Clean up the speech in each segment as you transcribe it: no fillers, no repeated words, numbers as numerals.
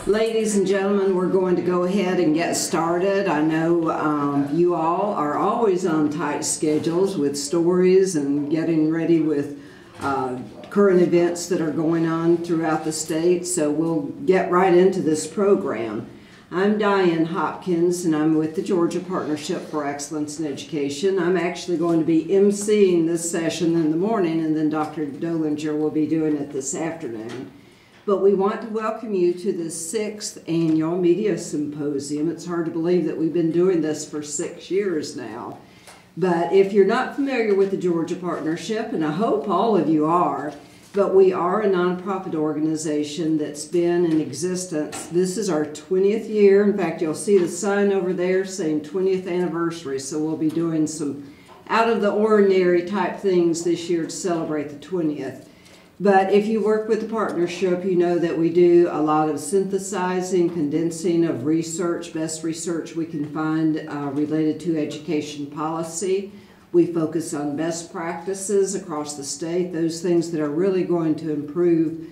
Ladies and gentlemen, we're going to go ahead and get started. I know you all are always on tight schedules with stories and getting ready with current events that are going on throughout the state, so we'll get right into this program. I'm Diane Hopkins, and I'm with the Georgia Partnership for Excellence in Education. I'm actually going to be emceeing this session in the morning, and then Dr. Dolinger will be doing it this afternoon. But we want to welcome you to the 6th Annual Media Symposium. It's hard to believe that we've been doing this for 6 years now. But if you're not familiar with the Georgia Partnership, and I hope all of you are, but we are a nonprofit organization that's been in existence. This is our 20th year. In fact, you'll see the sign over there saying 20th anniversary. So we'll be doing some out of the ordinary type things this year to celebrate the 20th. But if you work with the partnership, you know that we do a lot of synthesizing, condensing of research, best research we can find related to education policy. We focus on best practices across the state, those things that are really going to improve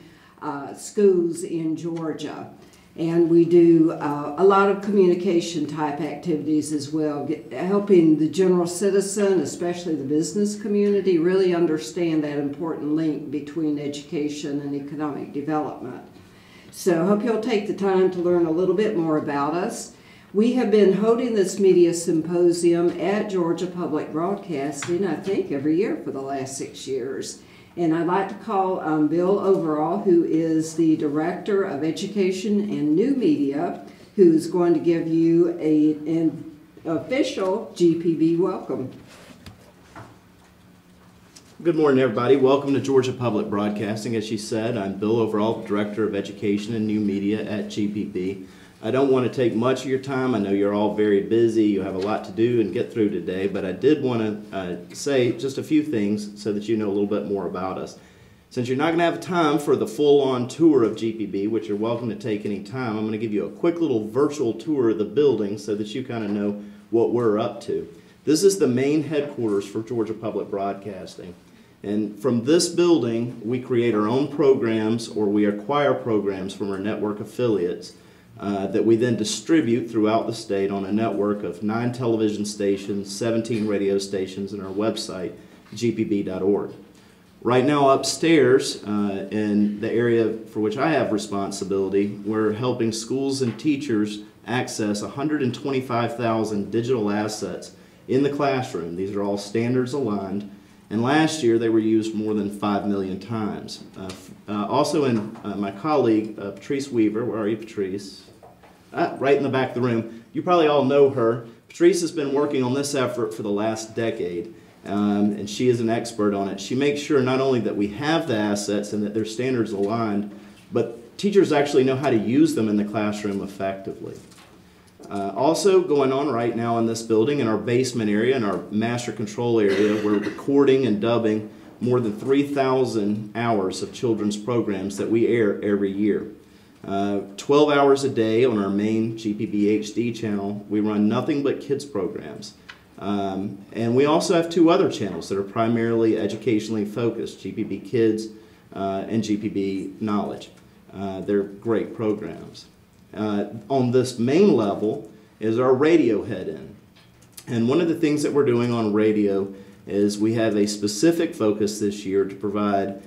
schools in Georgia. And we do a lot of communication type activities as well, helping the general citizen, especially the business community, really understand that important link between education and economic development. So I hope you'll take the time to learn a little bit more about us. We have been holding this media symposium at Georgia Public Broadcasting, I think, every year for the last 6 years. And I'd like to call Bill Overall, who is the Director of Education and New Media, who's going to give you an official GPB welcome. Good morning, everybody. Welcome to Georgia Public Broadcasting. As she said, I'm Bill Overall, Director of Education and New Media at GPB. I don't want to take much of your time. I know you're all very busy. You have a lot to do and get through today, but I did want to say just a few things so that you know a little bit more about us. Since you're not going to have time for the full-on tour of GPB, which you're welcome to take any time, I'm going to give you a quick little virtual tour of the building so that you kind of know what we're up to. This is the main headquarters for Georgia Public Broadcasting. And from this building, we create our own programs or we acquire programs from our network affiliates that we then distribute throughout the state on a network of 9 television stations, 17 radio stations, and our website, gpb.org. Right now upstairs in the area for which I have responsibility, we're helping schools and teachers access 125,000 digital assets in the classroom. These are all standards aligned, and last year they were used more than 5 million times. Also in my colleague, Patrice Weaver, where are you, Patrice? Right in the back of the room. You probably all know her. Patrice has been working on this effort for the last decade, and she is an expert on it. She makes sure not only that we have the assets and that their standards aligned, but teachers actually know how to use them in the classroom effectively. Also going on right now in this building, in our basement area, in our master control area, we're recording and dubbing more than 3,000 hours of children's programs that we air every year. 12 hours a day on our main GPB HD channel, we run nothing but kids programs. And we also have 2 other channels that are primarily educationally focused, GPB Kids and GPB Knowledge. They're great programs. On this main level is our radio head-in. And one of the things that we're doing on radio is we have a specific focus this year to provide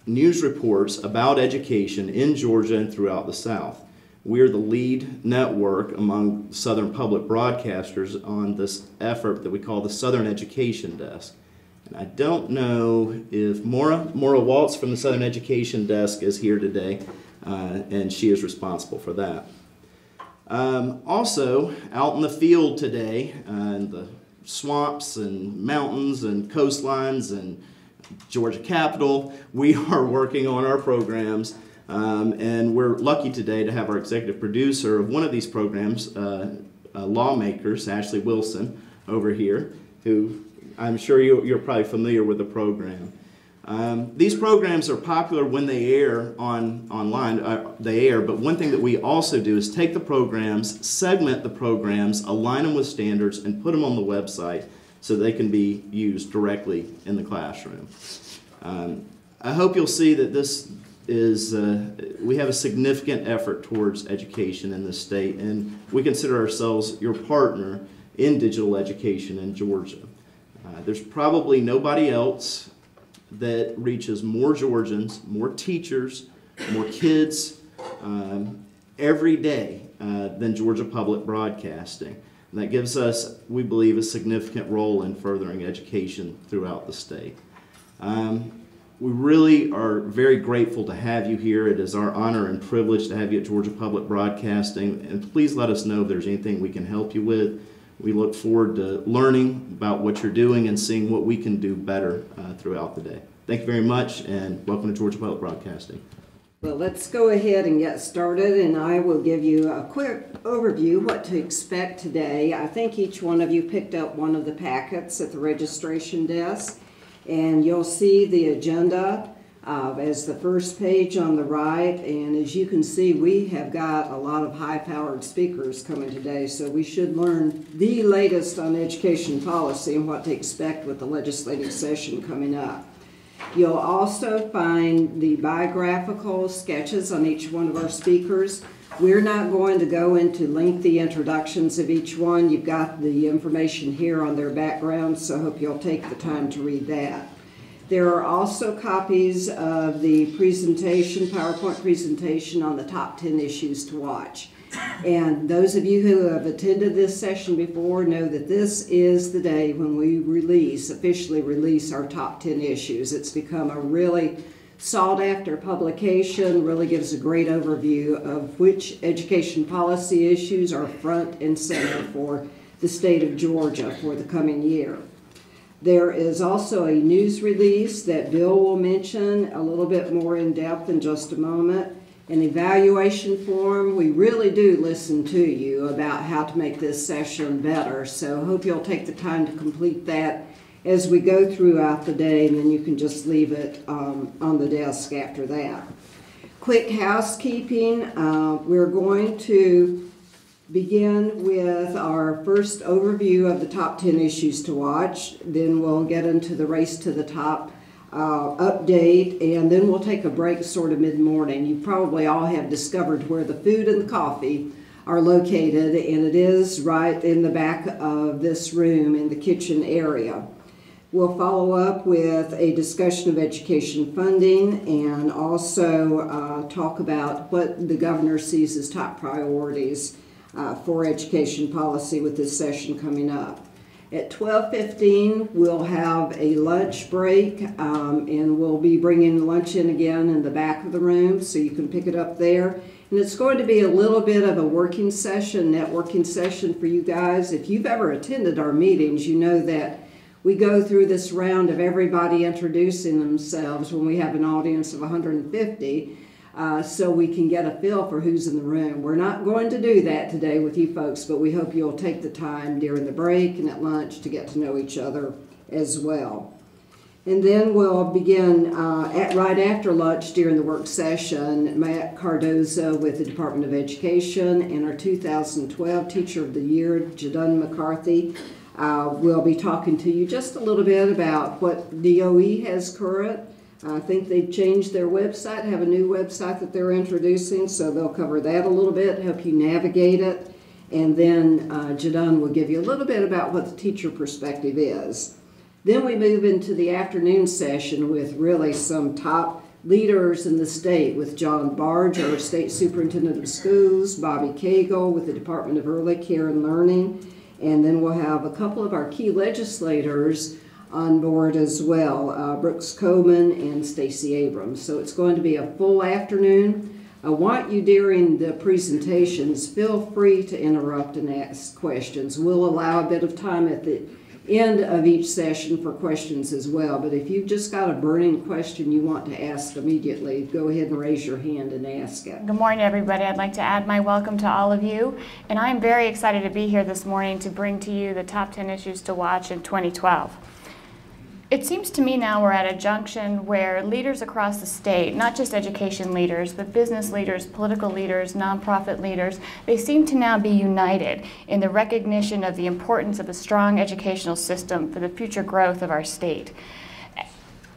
news reports about education in Georgia and throughout the South. We're the lead network among Southern public broadcasters on this effort that we call the Southern Education Desk. And I don't know if Maura Waltz from the Southern Education Desk is here today, and she is responsible for that. Also, out in the field today, in the swamps and mountains and coastlines and Georgia Capitol, we are working on our programs, and we're lucky today to have our executive producer of one of these programs, Lawmakers, Ashley Wilson, over here, who I'm sure you're probably familiar with the program. These programs are popular when they air online, but one thing that we also do is take the programs, segment the programs, align them with standards, and put them on the website so they can be used directly in the classroom. I hope you'll see that this is we have a significant effort towards education in the state, and we consider ourselves your partner in digital education in Georgia. There's probably nobody else that reaches more Georgians, more teachers, more kids every day than Georgia Public Broadcasting. And that gives us, we believe, a significant role in furthering education throughout the state. We really are very grateful to have you here. It is our honor and privilege to have you at Georgia Public Broadcasting, and please let us know if there's anything we can help you with. We look forward to learning about what you're doing and seeing what we can do better throughout the day. Thank you very much, and welcome to Georgia Public Broadcasting. Well, let's go ahead and get started, and I will give you a quick overview what to expect today. I think each one of you picked up one of the packets at the registration desk, and you'll see the agenda as the first page on the right. And as you can see, we have got a lot of high-powered speakers coming today, so we should learn the latest on education policy and what to expect with the legislative session coming up. You'll also find the biographical sketches on each one of our speakers. We're not going to go into lengthy introductions of each one. You've got the information here on their background, so I hope you'll take the time to read that. There are also copies of the presentation, PowerPoint presentation on the top 10 issues to watch. And those of you who have attended this session before know that this is the day when we officially release our top 10 issues. It's become a really sought after publication, really gives a great overview of which education policy issues are front and center for the state of Georgia for the coming year. There is also a news release that Bill will mention a little bit more in depth in just a moment. An evaluation form. We really do listen to you about how to make this session better, so hope you'll take the time to complete that as we go throughout the day, and then you can just leave it on the desk after that. Quick housekeeping. We're going to begin with our first overview of the top 10 issues to watch. Then we'll get into the race to the top update, and then we'll take a break sort of mid-morning. You probably all have discovered where the food and the coffee are located, and it is right in the back of this room in the kitchen area. We'll follow up with a discussion of education funding and also talk about what the governor sees as top priorities for education policy with this session coming up. At 12:15, we'll have a lunch break, and we'll be bringing lunch in again in the back of the room, so you can pick it up there. And it's going to be a little bit of a working session, networking session for you guys. If you've ever attended our meetings, you know that we go through this round of everybody introducing themselves when we have an audience of 150. So we can get a feel for who's in the room. We're not going to do that today with you folks, but we hope you'll take the time during the break and at lunch to get to know each other as well. And then we'll begin right after lunch during the work session. Matt Cardozo with the Department of Education and our 2012 Teacher of the Year, Jadun McCarthy, will be talking to you just a little bit about what DOE has current. I think they've changed their website, have a new website that they're introducing, so they'll cover that a little bit, help you navigate it. And then Jadun will give you a little bit about what the teacher perspective is. Then we move into the afternoon session with really some top leaders in the state with John Barge, our State Superintendent of Schools, Bobby Cagle with the Department of Early Care and Learning, and then we'll have a couple of our key legislators on board as well, Brooks Coleman and Stacey Abrams. So it's going to be a full afternoon. I want you during the presentations, feel free to interrupt and ask questions. We'll allow a bit of time at the end of each session for questions as well, but if you've just got a burning question you want to ask immediately, go ahead and raise your hand and ask it. Good morning, everybody. I'd like to add my welcome to all of you, and I'm very excited to be here this morning to bring to you the top 10 issues to watch in 2012. It seems to me now we're at a junction where leaders across the state, not just education leaders, but business leaders, political leaders, nonprofit leaders, they seem to now be united in the recognition of the importance of a strong educational system for the future growth of our state.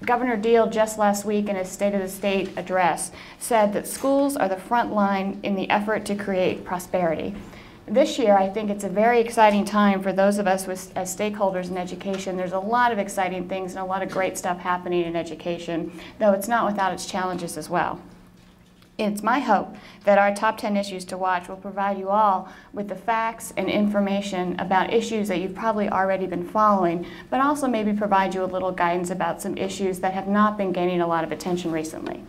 Governor Deal just last week in his State of the State address said that schools are the front line in the effort to create prosperity. This year, I think it's a very exciting time for those of us as stakeholders in education. There's a lot of exciting things and a lot of great stuff happening in education, though it's not without its challenges as well. It's my hope that our top 10 issues to watch will provide you all with the facts and information about issues that you've probably already been following, but also maybe provide you a little guidance about some issues that have not been gaining a lot of attention recently.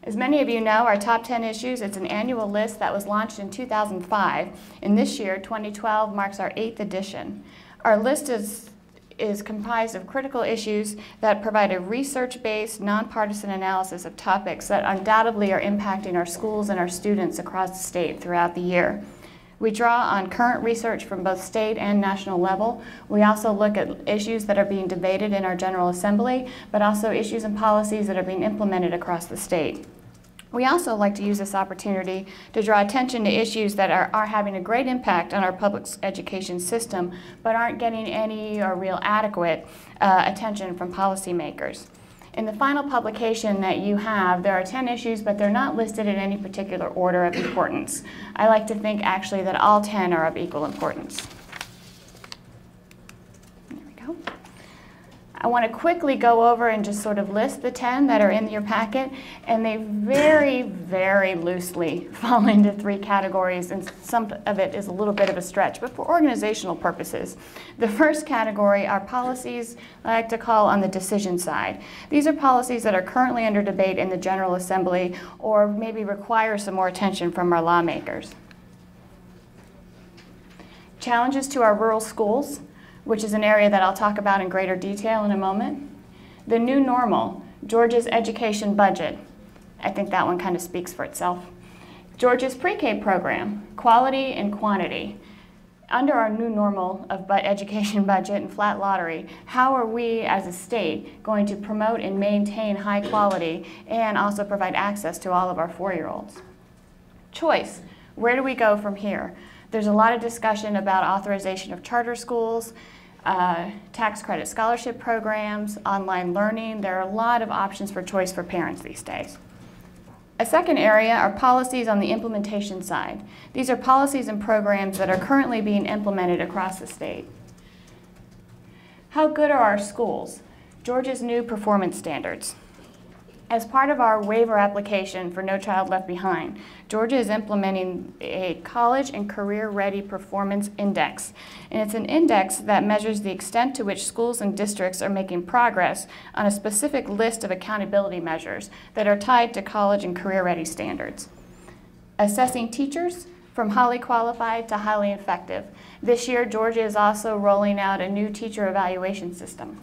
As many of you know, our top 10 issues, it's an annual list that was launched in 2005, and this year, 2012, marks our 8th edition. Our list is comprised of critical issues that provide a research-based, nonpartisan analysis of topics that undoubtedly are impacting our schools and our students across the state throughout the year. We draw on current research from both state and national level. We also look at issues that are being debated in our General Assembly, but also issues and policies that are being implemented across the state. We also like to use this opportunity to draw attention to issues that are having a great impact on our public education system, but aren't getting any or real adequate attention from policymakers. In the final publication that you have, there are 10 issues, but they're not listed in any particular order of importance. I like to think actually that all 10 are of equal importance. There we go. I want to quickly go over and just sort of list the 10 that are in your packet, and they very, very loosely fall into 3 categories, and some of it is a little bit of a stretch, but for organizational purposes. The first category are policies I like to call on the decision side. These are policies that are currently under debate in the General Assembly or maybe require some more attention from our lawmakers. Challenges to our rural schools, which is an area that I'll talk about in greater detail in a moment. The new normal, Georgia's education budget. I think that one kind of speaks for itself. Georgia's pre-K program, quality and quantity. Under our new normal of education budget and flat lottery, how are we as a state going to promote and maintain high quality and also provide access to all of our 4-year-olds? Choice, where do we go from here? There's a lot of discussion about authorization of charter schools, tax credit scholarship programs, online learning. There are a lot of options for choice for parents these days. A second area are policies on the implementation side. These are policies and programs that are currently being implemented across the state. How good are our schools? Georgia's new performance standards. As part of our waiver application for No Child Left Behind, Georgia is implementing a college and career-ready performance index. And it's an index that measures the extent to which schools and districts are making progress on a specific list of accountability measures that are tied to college and career-ready standards. Assessing teachers from highly qualified to highly effective. This year, Georgia is also rolling out a new teacher evaluation system.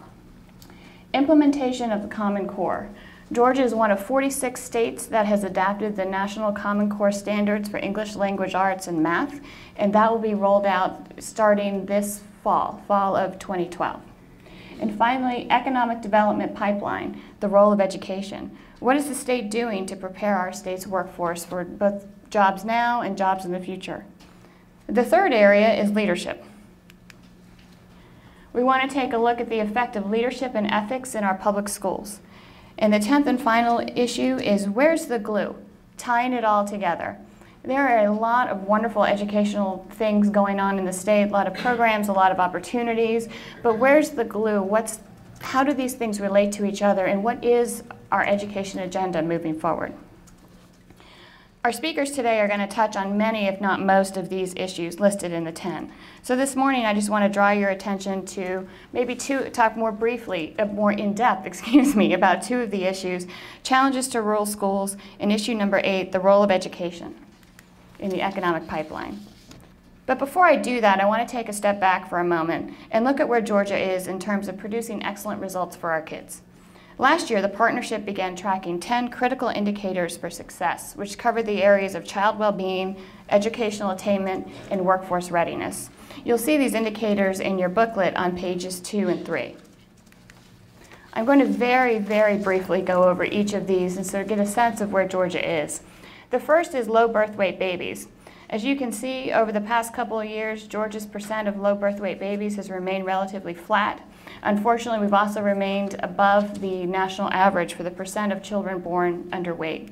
Implementation of the Common Core. Georgia is one of 46 states that has adopted the National Common Core standards for English Language Arts and Math, and that will be rolled out starting this fall of 2012. And finally, economic development pipeline, the role of education. What is the state doing to prepare our state's workforce for both jobs now and jobs in the future? The third area is leadership. We want to take a look at the effect of leadership and ethics in our public schools. And the 10th and final issue is where's the glue? Tying it all together. There are a lot of wonderful educational things going on in the state, a lot of programs, a lot of opportunities, but where's the glue? How do these things relate to each other, and what is our education agenda moving forward? Our speakers today are going to touch on many, if not most, of these issues listed in the 10. So this morning, I just want to draw your attention to maybe talk more briefly, more in depth, about 2 of the issues, challenges to rural schools, and issue number 8, the role of education in the economic pipeline. But before I do that, I want to take a step back for a moment and look at where Georgia is in terms of producing excellent results for our kids. Last year, the partnership began tracking 10 critical indicators for success, which covered the areas of child well-being, educational attainment, and workforce readiness. You'll see these indicators in your booklet on pages 2 and 3. I'm going to very, very briefly go over each of these and sort of get a sense of where Georgia is. The first is low birth weight babies. As you can see, over the past couple of years, Georgia's percent of low birth weight babies has remained relatively flat. Unfortunately, we've also remained above the national average for the percent of children born underweight.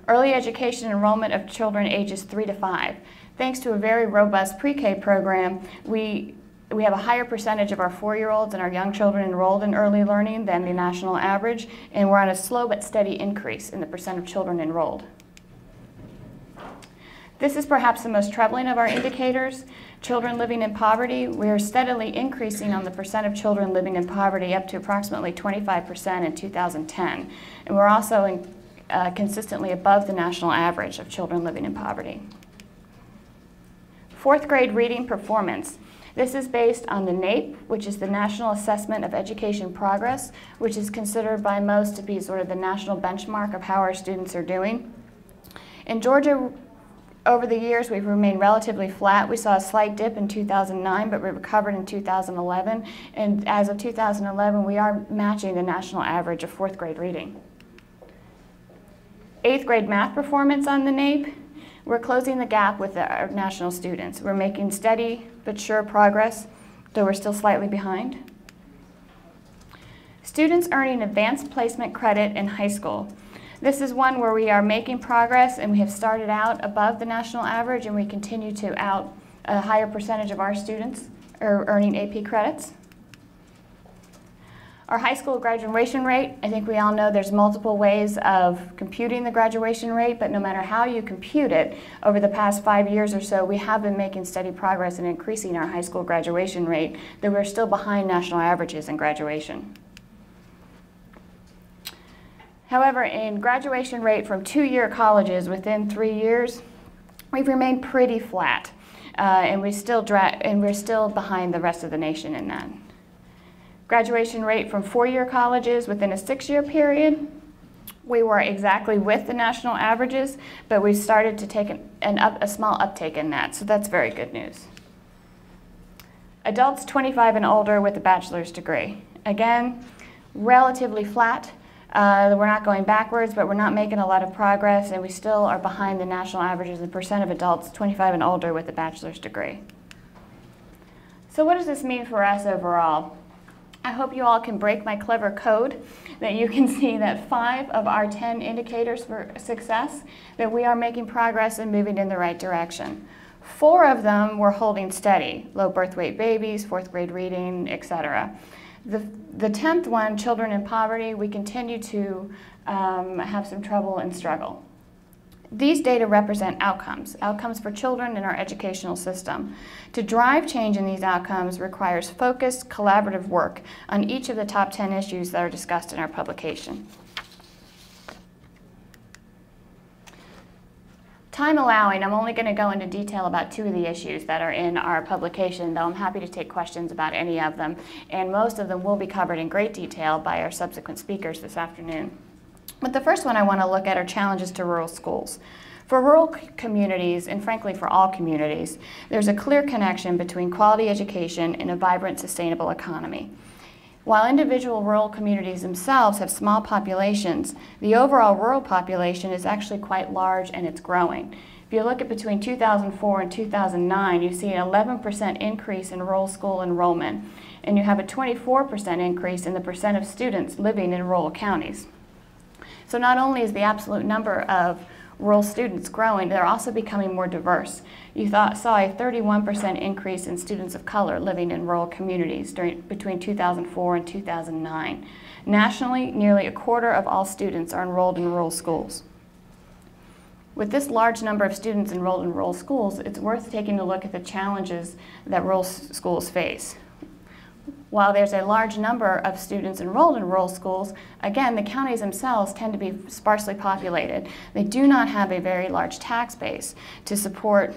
Early education enrollment of children ages 3 to 5. Thanks to a very robust pre-K program, we have a higher percentage of our 4-year-olds and our young children enrolled in early learning than the national average, and we're on a slow but steady increase in the percent of children enrolled. This is perhaps the most troubling of our indicators. Children living in poverty, we are steadily increasing on the percent of children living in poverty up to approximately 25% in 2010. And we're also consistently above the national average of children living in poverty. 4th grade reading performance. This is based on the NAEP, which is the National Assessment of Education Progress, which is considered by most to be sort of the national benchmark of how our students are doing. In Georgia, over the years, we've remained relatively flat. We saw a slight dip in 2009, but we recovered in 2011. And as of 2011, we are matching the national average of 4th grade reading. 8th grade math performance on the NAEP. We're closing the gap with our national students. We're making steady but sure progress, though we're still slightly behind. Students earning advanced placement credit in high school. This is one where we are making progress, and we have started out above the national average, and we continue to out a higher percentage of our students are earning AP credits. Our high school graduation rate, I think we all know there's multiple ways of computing the graduation rate, but no matter how you compute it, over the past 5 years or so, we have been making steady progress in increasing our high school graduation rate, though we're still behind national averages in graduation. However, in graduation rate from 2-year colleges within 3 years, we've remained pretty flat, and we're still behind the rest of the nation in that. Graduation rate from 4-year colleges within a 6-year period, we were exactly with the national averages, but we've started to take a small uptake in that, so that's very good news. Adults 25 and older with a bachelor's degree. Again, relatively flat. We're not going backwards, but we're not making a lot of progress, and we still are behind the national averages in percent of adults 25 and older with a bachelor's degree. So what does this mean for us overall? I hope you all can break my clever code, that you can see that 5 of our 10 indicators for success, that we are making progress and moving in the right direction. 4 of them we're holding steady: low birth weight babies, 4th grade reading, etc. The 10th one, children in poverty, we continue to have some trouble and struggle. These data represent outcomes for children in our educational system. To drive change in these outcomes requires focused, collaborative work on each of the top 10 issues that are discussed in our publication. Time allowing, I'm only going to go into detail about 2 of the issues that are in our publication, though I'm happy to take questions about any of them, and most of them will be covered in great detail by our subsequent speakers this afternoon. But the first one I want to look at are challenges to rural schools. For rural communities, and frankly for all communities, there's a clear connection between quality education and a vibrant, sustainable economy. While individual rural communities themselves have small populations, the overall rural population is actually quite large, and it's growing. If you look at between 2004 and 2009, you see an 11% increase in rural school enrollment, and you have a 24% increase in the percent of students living in rural counties. So not only is the absolute number of rural students growing, they're also becoming more diverse. You saw a 31% increase in students of color living in rural communities between 2004 and 2009. Nationally, nearly a quarter of all students are enrolled in rural schools. With this large number of students enrolled in rural schools, it's worth taking a look at the challenges that rural schools face. While there's a large number of students enrolled in rural schools, again, the counties themselves tend to be sparsely populated. They do not have a very large tax base to support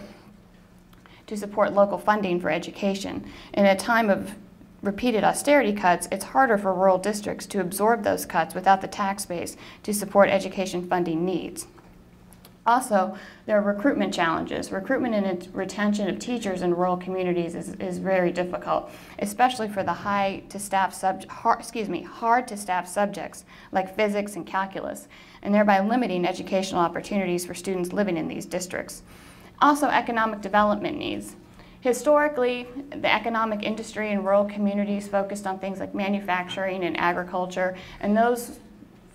local funding for education. In a time of repeated austerity cuts, it's harder for rural districts to absorb those cuts without the tax base to support education funding needs. Also, there are recruitment challenges. Recruitment and retention of teachers in rural communities is very difficult, especially for the hard to staff subjects like physics and calculus, and thereby limiting educational opportunities for students living in these districts. Also, economic development needs. Historically, the economic industry in rural communities focused on things like manufacturing and agriculture, and those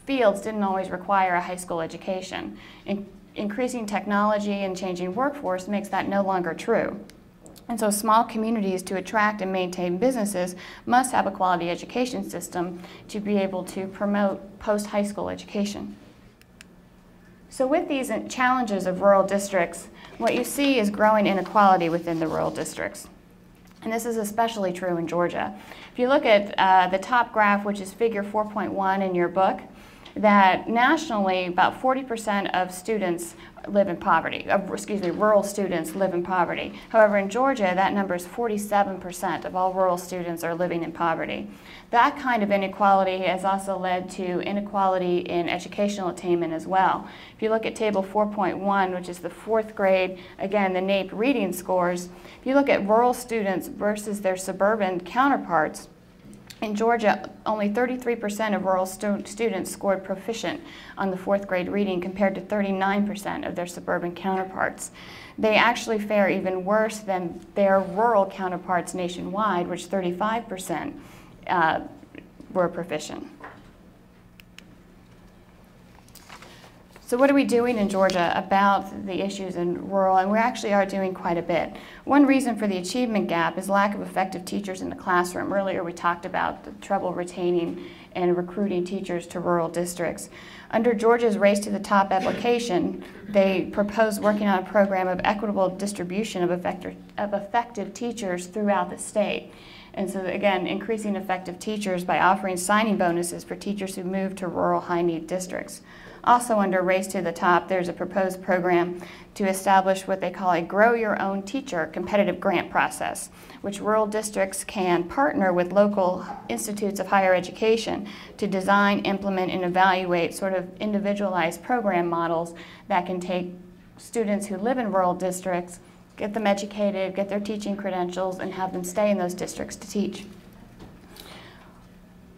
fields didn't always require a high school education. Increasing technology and changing workforce makes that no longer true. And so small communities, to attract and maintain businesses, must have a quality education system to be able to promote post-high school education. So with these challenges of rural districts, what you see is growing inequality within the rural districts. And this is especially true in Georgia. If you look at the top graph, which is figure 4.1 in your book, that nationally about 40% of students live in poverty, rural students live in poverty. However, in Georgia, that number is 47% of all rural students are living in poverty. That kind of inequality has also led to inequality in educational attainment as well. If you look at table 4.1, which is the 4th grade, again, the NAEP reading scores, if you look at rural students versus their suburban counterparts, in Georgia, only 33% of rural students scored proficient on the 4th grade reading compared to 39% of their suburban counterparts. They actually fare even worse than their rural counterparts nationwide, which 35% were proficient. So what are we doing in Georgia about the issues in rural? And we actually are doing quite a bit. One reason for the achievement gap is lack of effective teachers in the classroom. Earlier we talked about the trouble retaining and recruiting teachers to rural districts. Under Georgia's Race to the Top application, they proposed working on a program of equitable distribution of effective teachers throughout the state. And so again, increasing effective teachers by offering signing bonuses for teachers who move to rural high-need districts. Also under Race to the Top, there's a proposed program to establish what they call a Grow Your Own Teacher competitive grant process, which rural districts can partner with local institutes of higher education to design, implement, and evaluate sort of individualized program models that can take students who live in rural districts, get them educated, get their teaching credentials, and have them stay in those districts to teach.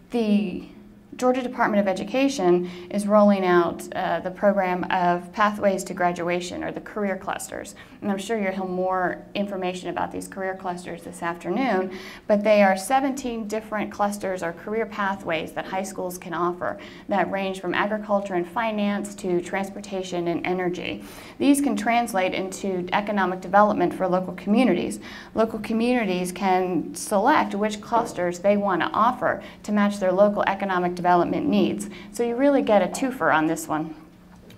The Georgia Department of Education is rolling out the program of Pathways to Graduation, or the career clusters. And I'm sure you'll hear more information about these career clusters this afternoon, but they are 17 different clusters or career pathways that high schools can offer that range from agriculture and finance to transportation and energy. These can translate into economic development for local communities. Local communities can select which clusters they want to offer to match their local economic development needs. So you really get a twofer on this one,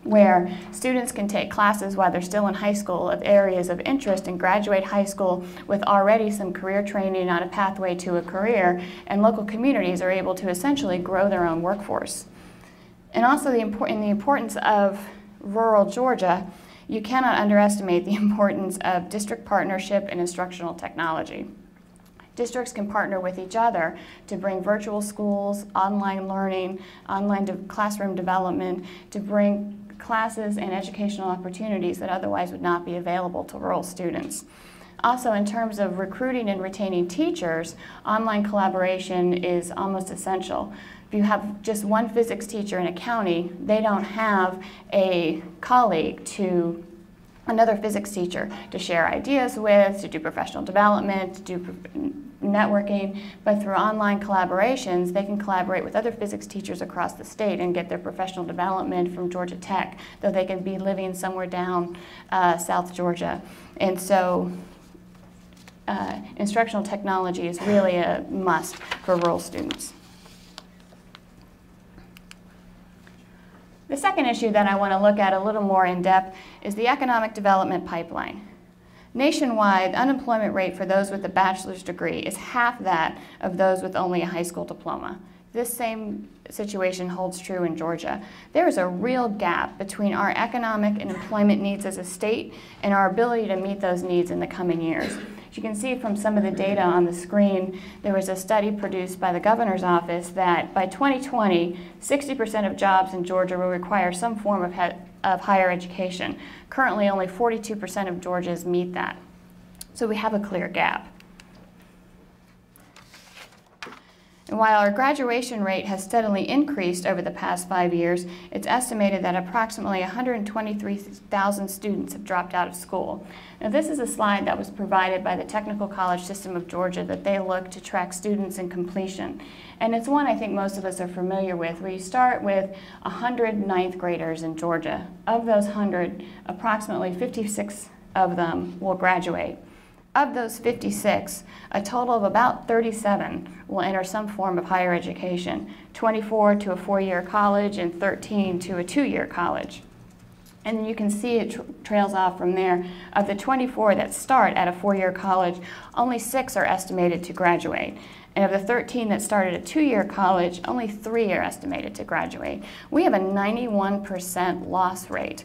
where students can take classes while they're still in high school of areas of interest and graduate high school with already some career training on a pathway to a career, and local communities are able to essentially grow their own workforce. And also the importance of rural Georgia, you cannot underestimate the importance of district partnership and instructional technology. Districts can partner with each other to bring virtual schools, online learning, online classroom development, to bring classes and educational opportunities that otherwise would not be available to rural students. Also, in terms of recruiting and retaining teachers, online collaboration is almost essential. If you have just one physics teacher in a county, they don't have a colleague to another physics teacher to share ideas with, to do professional development, to do networking, but through online collaborations, they can collaborate with other physics teachers across the state and get their professional development from Georgia Tech, though they can be living somewhere down South Georgia. And so instructional technology is really a must for rural students. The second issue that I want to look at a little more in depth is the economic development pipeline. Nationwide, the unemployment rate for those with a bachelor's degree is half that of those with only a high school diploma. This same situation holds true in Georgia. There is a real gap between our economic and employment needs as a state and our ability to meet those needs in the coming years. As you can see from some of the data on the screen, there was a study produced by the governor's office that by 2020, 60% of jobs in Georgia will require some form of of higher education. Currently, only 42% of Georgias meet that. So we have a clear gap. And while our graduation rate has steadily increased over the past 5 years, it's estimated that approximately 123,000 students have dropped out of school. Now, this is a slide that was provided by the Technical College System of Georgia that they look to track students in completion. And it's one I think most of us are familiar with, where you start with 100 ninth graders in Georgia. Of those 100, approximately 56 of them will graduate. Of those 56, a total of about 37 will enter some form of higher education, 24 to a 4-year college and 13 to a 2-year college. And then you can see it trails off from there. Of the 24 that start at a 4-year college, only 6 are estimated to graduate. And of the 13 that start at a 2-year college, only 3 are estimated to graduate. We have a 91% loss rate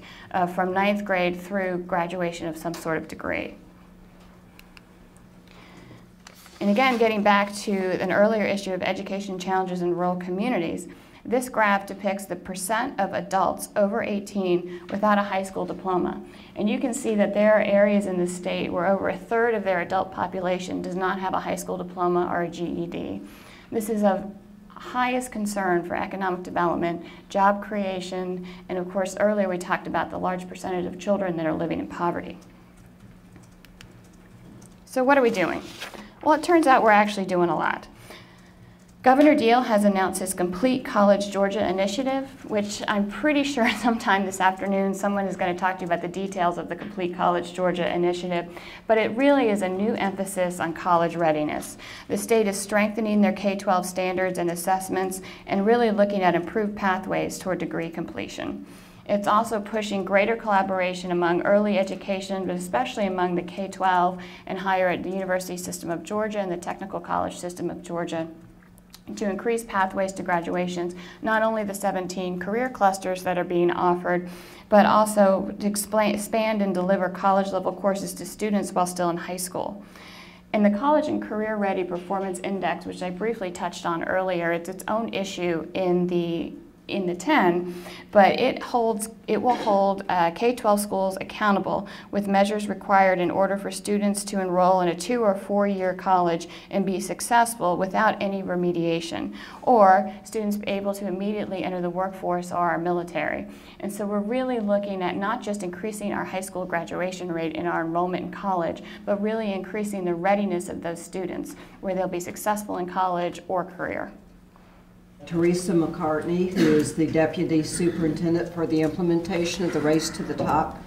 from 9th grade through graduation of some sort of degree. And again, getting back to an earlier issue of education challenges in rural communities, this graph depicts the percent of adults over 18 without a high school diploma. And you can see that there are areas in the state where over a third of their adult population does not have a high school diploma or a GED. This is of highest concern for economic development, job creation, and of course earlier we talked about the large percentage of children that are living in poverty. So what are we doing? Well, it turns out we're actually doing a lot. Governor Deal has announced his Complete College Georgia initiative, which I'm pretty sure sometime this afternoon someone is going to talk to you about the details of the Complete College Georgia initiative, but it really is a new emphasis on college readiness. The state is strengthening their K-12 standards and assessments and really looking at improved pathways toward degree completion. It's also pushing greater collaboration among early education, but especially among the K-12 and higher at the University System of Georgia and the Technical College System of Georgia to increase pathways to graduations, not only the 17 career clusters that are being offered, but also to expand and deliver college-level courses to students while still in high school. And the College and Career Ready Performance Index, which I briefly touched on earlier, it's its own issue in the 10, but it will hold K-12 schools accountable with measures required in order for students to enroll in a 2- or 4-year college and be successful without any remediation, or students be able to immediately enter the workforce or our military. And so we're really looking at not just increasing our high school graduation rate and our enrollment in college, but really increasing the readiness of those students where they'll be successful in college or career. Teresa McCartney, who is the Deputy Superintendent for the implementation of the Race to the Top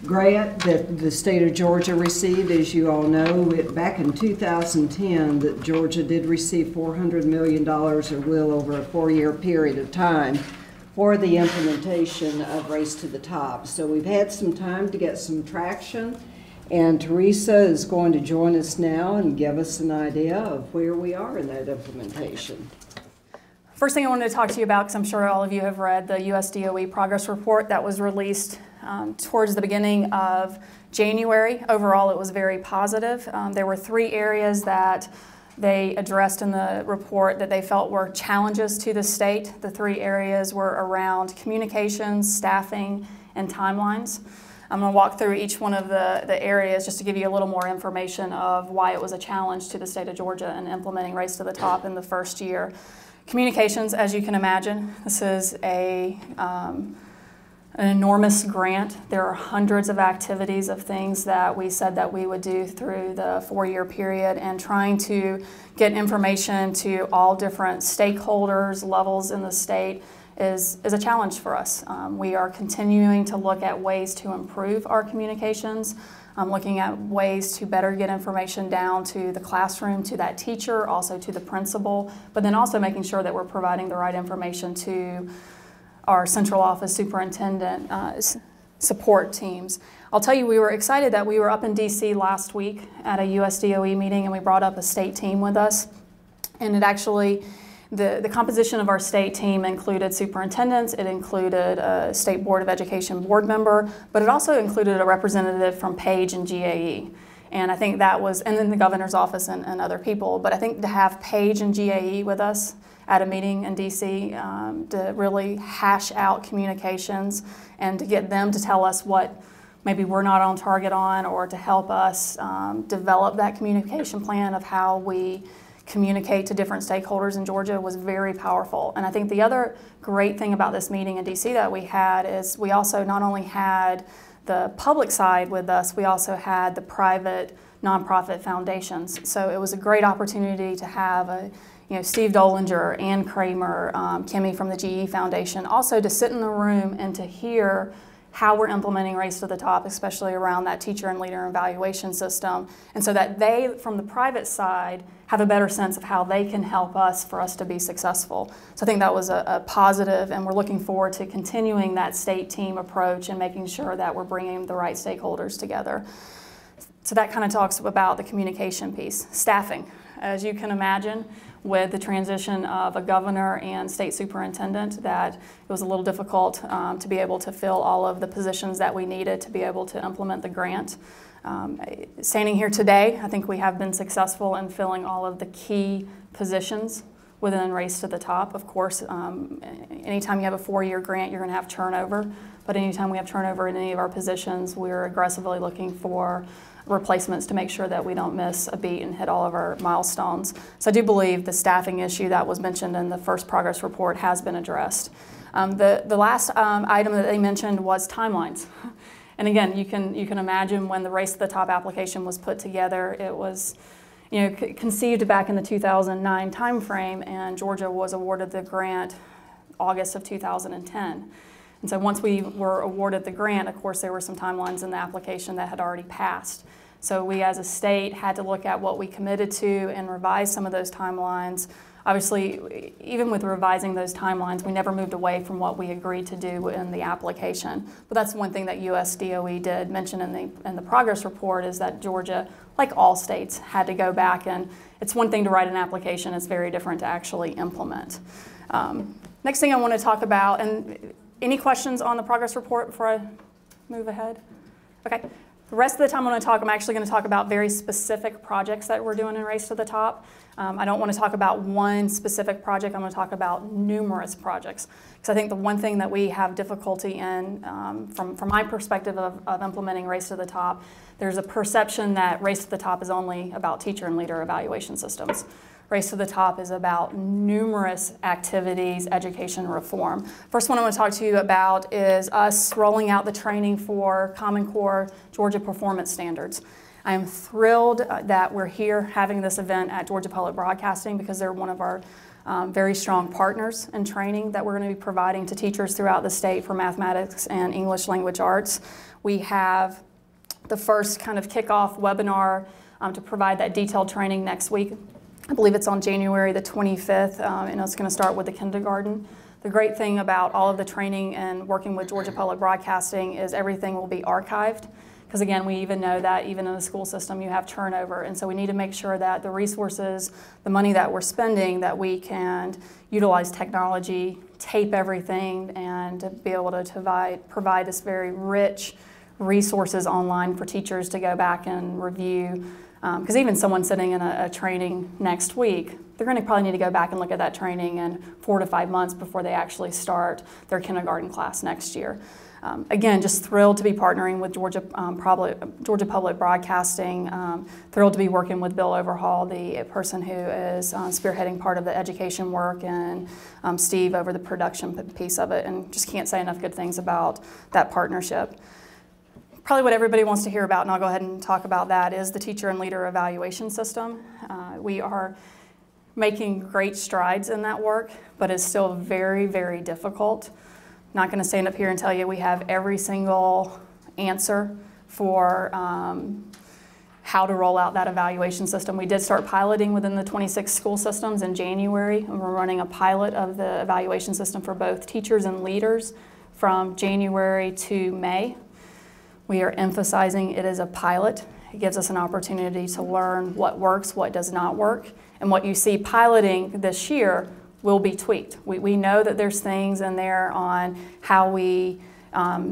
grant that the state of Georgia received. As you all know, back in 2010, that Georgia did receive $400 million, or will, over a 4-year period of time for the implementation of Race to the Top. So we've had some time to get some traction, and Teresa is going to join us now and give us an idea of where we are in that implementation. First thing I wanted to talk to you about, because I'm sure all of you have read the USDOE progress report that was released towards the beginning of January. Overall, it was very positive. There were 3 areas that they addressed in the report that they felt were challenges to the state. The 3 areas were around communications, staffing, and timelines. I'm going to walk through each one of the areas just to give you a little more information of why it was a challenge to the state of Georgia in implementing Race to the Top in the first year. Communications, as you can imagine, this is an enormous grant. There are hundreds of activities of things that we said that we would do through the 4-year period, and trying to get information to all different stakeholders, levels in the state is a challenge for us. We are continuing to look at ways to improve our communications. Looking at ways to better get information down to the classroom, to that teacher, also to the principal, but then also making sure that we're providing the right information to our central office superintendent support teams. I'll tell you, we were excited that we were up in DC last week at a USDOE meeting, and we brought up a state team with us. And it actually, the composition of our state team included superintendents, it included a State Board of Education board member, but it also included a representative from Page and GAE. And I think that was, and then the governor's office and other people, but I think to have Page and GAE with us at a meeting in DC to really hash out communications and to get them to tell us what maybe we're not on target on, or to help us develop that communication plan of how we communicate to different stakeholders in Georgia was very powerful. And I think the other great thing about this meeting in DC that we had is we also not only had the public side with us, we also had the private nonprofit foundations. So it was a great opportunity to have Steve Dolinger, Ann Kramer, Kimmy from the GE Foundation, also to sit in the room and to hear how we're implementing Race to the Top, especially around that teacher and leader evaluation system, and so that they, from the private side, have a better sense of how they can help us for us to be successful. So I think that was a positive, and we're looking forward to continuing that state team approach and making sure that we're bringing the right stakeholders together. So that kind of talks about the communication piece. Staffing, as you can imagine, with the transition of a governor and state superintendent, that it was a little difficult to be able to fill all of the positions that we needed to be able to implement the grant. Standing here today, I think we have been successful in filling all of the key positions within Race to the Top. Of course, anytime you have a 4-year grant, you're going to have turnover, but anytime we have turnover in any of our positions, we're aggressively looking for replacements to make sure that we don't miss a beat and hit all of our milestones. So I do believe the staffing issue that was mentioned in the first progress report has been addressed. The last item that they mentioned was timelines. And again, you can imagine when the Race to the Top application was put together, it was conceived back in the 2009 timeframe, and Georgia was awarded the grant August of 2010. And so once we were awarded the grant, of course, there were some timelines in the application that had already passed. So we as a state had to look at what we committed to and revise some of those timelines. Obviously, even with revising those timelines, we never moved away from what we agreed to do in the application. But that's one thing that USDOE did mention in the progress report, is that Georgia, like all states, had to go back, and it's one thing to write an application, it's very different to actually implement. Next thing I want to talk about, and any questions on the progress report before I move ahead? Okay. The rest of the time I'm actually going to talk about very specific projects that we're doing in Race to the Top. I don't want to talk about one specific project. I'm going to talk about numerous projects. Because I think the one thing that we have difficulty in, from my perspective of implementing Race to the Top, there's a perception that Race to the Top is only about teacher and leader evaluation systems. Race to the Top is about numerous activities, education reform. First one I want to talk to you about is us rolling out the training for Common Core Georgia Performance Standards. I am thrilled that we're here having this event at Georgia Public Broadcasting, because they're one of our very strong partners in training that we're going to be providing to teachers throughout the state for mathematics and English language arts. We have the first kind of kickoff webinar to provide that detailed training next week. I believe it's on January the 25th, and it's going to start with the kindergarten. The great thing about all of the training and working with Georgia Public Broadcasting is everything will be archived, because again, we even know that even in the school system you have turnover, and so we need to make sure that the resources, the money that we're spending, that we can utilize technology, tape everything, and be able to provide this very rich resources online for teachers to go back and review. Because even someone sitting in a training next week, they're going to probably need to go back and look at that training in 4 to 5 months before they actually start their kindergarten class next year. Again, just thrilled to be partnering with Georgia Public Broadcasting, thrilled to be working with Bill Overhaul, the person who is spearheading part of the education work, and Steve over the production piece of it, and just can't say enough good things about that partnership. Probably what everybody wants to hear about, and I'll go ahead and talk about that, is the teacher and leader evaluation system. We are making great strides in that work, but it's still very, very difficult. I'm not going to stand up here and tell you we have every single answer for how to roll out that evaluation system. We did start piloting within the 26 school systems in January, and we're running a pilot of the evaluation system for both teachers and leaders from January to May. We are emphasizing it is a pilot. It gives us an opportunity to learn what works, what does not work, and what you see piloting this year will be tweaked. We know that there's things in there on how we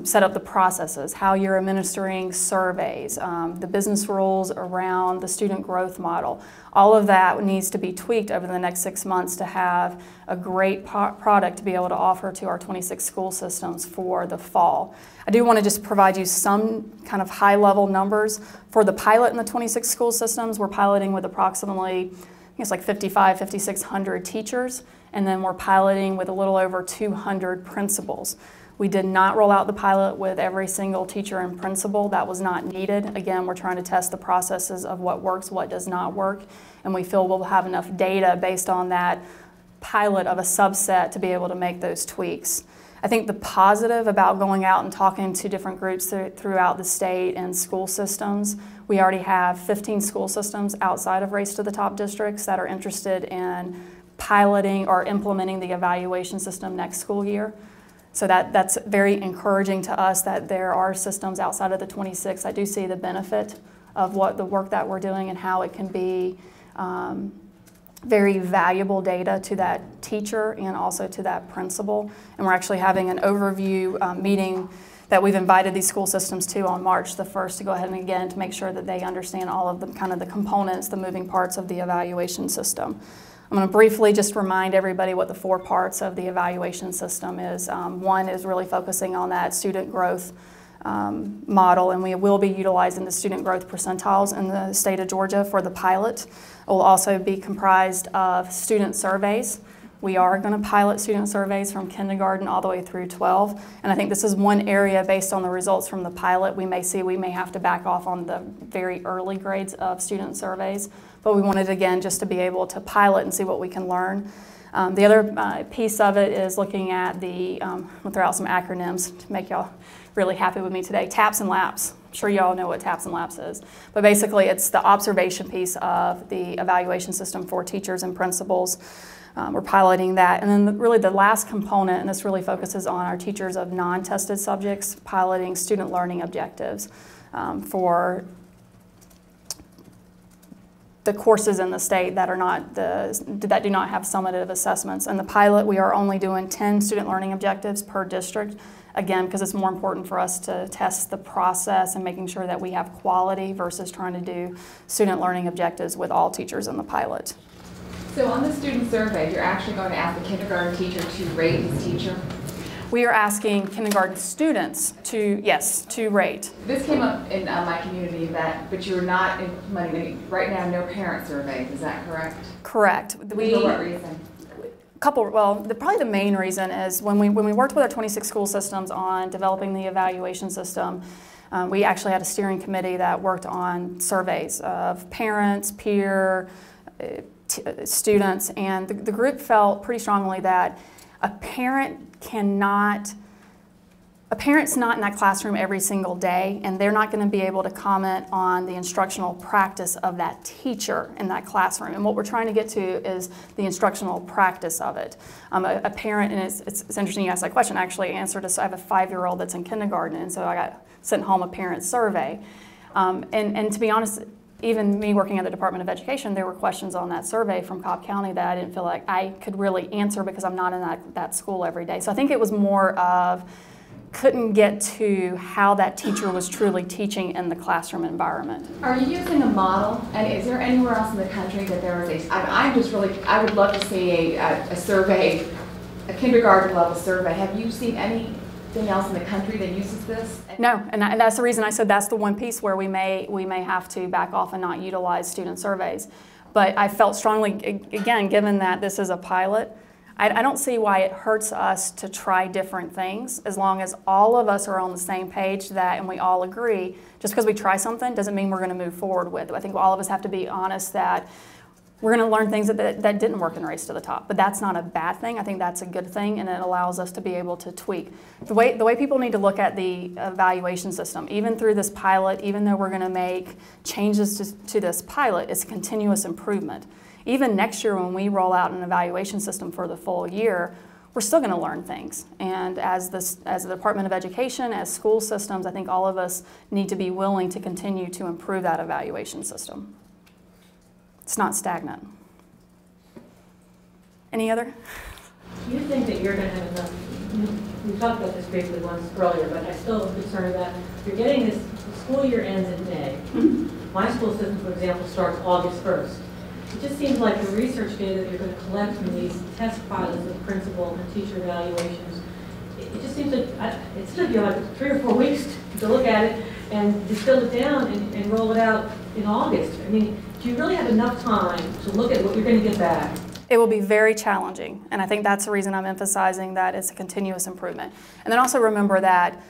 set up the processes, how you're administering surveys, the business rules around the student growth model. All of that needs to be tweaked over the next 6 months to have a great product to be able to offer to our 26 school systems for the fall. I do want to just provide you some kind of high-level numbers. For the pilot in the 26 school systems, we're piloting with approximately, I think it's like 5,600 teachers, and then we're piloting with a little over 200 principals. We did not roll out the pilot with every single teacher and principal. That was not needed. Again, we're trying to test the processes of what works, what does not work, and we feel we'll have enough data based on that pilot of a subset to be able to make those tweaks. I think the positive about going out and talking to different groups throughout the state and school systems, we already have 15 school systems outside of Race to the Top districts that are interested in piloting or implementing the evaluation system next school year. So that's very encouraging to us that there are systems outside of the 26 that do see the benefit of what the work that we're doing and how it can be very valuable data to that teacher and also to that principal. And we're actually having an overview meeting that we've invited these school systems to on March the 1st to go ahead and again to make sure that they understand all of the kind of the components, the moving parts of the evaluation system. I'm going to briefly just remind everybody what the 4 parts of the evaluation system is. One is really focusing on that student growth model, and we will be utilizing the student growth percentiles in the state of Georgia for the pilot. It will also be comprised of student surveys. We are going to pilot student surveys from kindergarten all the way through 12, and I think this is one area based on the results from the pilot we may see we may have to back off on the very early grades of student surveys, but we wanted again just to be able to pilot and see what we can learn. The other piece of it is looking at the, we'll throw out some acronyms to make y'all really happy with me today, TAPS and LAPS. I'm sure y'all know what TAPS and LAPS is, but basically it's the observation piece of the evaluation system for teachers and principals. We're piloting that. And then really the last component, and this really focuses on our teachers of non-tested subjects, piloting student learning objectives for the courses in the state that are not that do not have summative assessments. In the pilot, we are only doing 10 student learning objectives per district, again, because it's more important for us to test the process and making sure that we have quality versus trying to do student learning objectives with all teachers in the pilot. So on the student survey, you're actually going to ask the kindergarten teacher to rate his teacher? We are asking kindergarten students to, yes, to rate. This came up in my community but you're not implementing, right now, no parent surveys, is that correct? Correct. For what reason? Probably the main reason is when we worked with our 26 school systems on developing the evaluation system, we actually had a steering committee that worked on surveys of parents, peer, students, and the group felt pretty strongly that a parent's not in that classroom every single day, and they're not going to be able to comment on the instructional practice of that teacher in that classroom. And what we're trying to get to is the instructional practice of it. A parent, and it's interesting you asked that question, I actually answered this. I have a 5-year-old that's in kindergarten, and so I got sent home a parent survey. And to be honest, even me working at the Department of Education, there were questions on that survey from Cobb County that I didn't feel like I could really answer because I'm not in that school every day. So I think it was more of couldn't get to how that teacher was truly teaching in the classroom environment. Are you using a model? And is there anywhere else in the country that there is I would love to see a survey, a kindergarten level survey. Have you seen anything else in the country that uses this? No, and that's the reason I said that's the one piece where we may have to back off and not utilize student surveys. But I felt strongly, again, given that this is a pilot, I don't see why it hurts us to try different things as long as all of us are on the same page and we all agree. Just because we try something doesn't mean we're going to move forward with it. I think all of us have to be honest that we're going to learn things that didn't work in Race to the Top, but that's not a bad thing. I think that's a good thing, and it allows us to be able to tweak. The way people need to look at the evaluation system, even through this pilot, even though we're going to make changes to this pilot, it's continuous improvement. Even next year when we roll out an evaluation system for the full year, we're still going to learn things. And as the Department of Education, as school systems, I think all of us need to be willing to continue to improve that evaluation system. It's not stagnant. Any other? Do you think that you're going to have enough we talked about this briefly once earlier, but I still am concerned about, you're getting this, the school year ends in May. My school system, for example, starts August 1st. It just seems like the research data that you're going to collect from these test pilots of principal and teacher evaluations, it just seems like it's going to be like 3 or 4 weeks to look at it and distill it down and roll it out in August. I mean, do you really have enough time to look at what you're going to get back? It will be very challenging, and I think that's the reason I'm emphasizing that it's a continuous improvement. And then also remember that,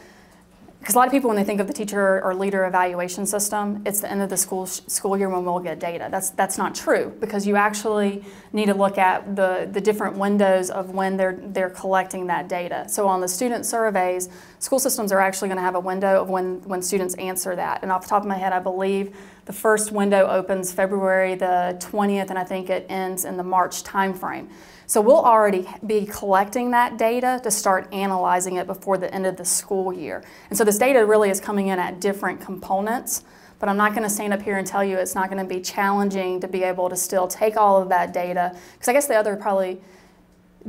because a lot of people, when they think of the teacher or leader evaluation system, it's the end of the school year when we'll get data. That's not true, because you actually need to look at the different windows of when they're collecting that data. So on the student surveys, school systems are actually going to have a window of when students answer that. And off the top of my head, I believe the first window opens February the 20th, and I think it ends in the March timeframe. So we'll already be collecting that data to start analyzing it before the end of the school year. And so this data really is coming in at different components, but I'm not going to stand up here and tell you it's not going to be challenging to be able to still take all of that data. Because I guess the other probably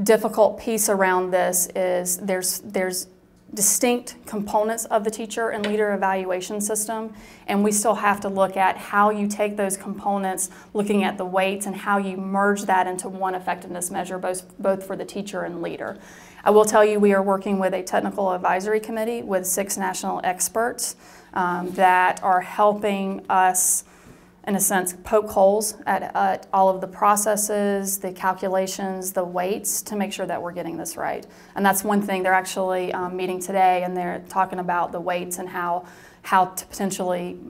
difficult piece around this is there's distinct components of the teacher and leader evaluation system, and we still have to look at how you take those components, looking at the weights, and how you merge that into one effectiveness measure, both for the teacher and leader. I will tell you we are working with a technical advisory committee with 6 national experts that are helping us, in a sense, poke holes at all of the processes, the calculations, the weights, to make sure that we're getting this right. And that's one thing. They're actually meeting today, and they're talking about the weights and how to potentially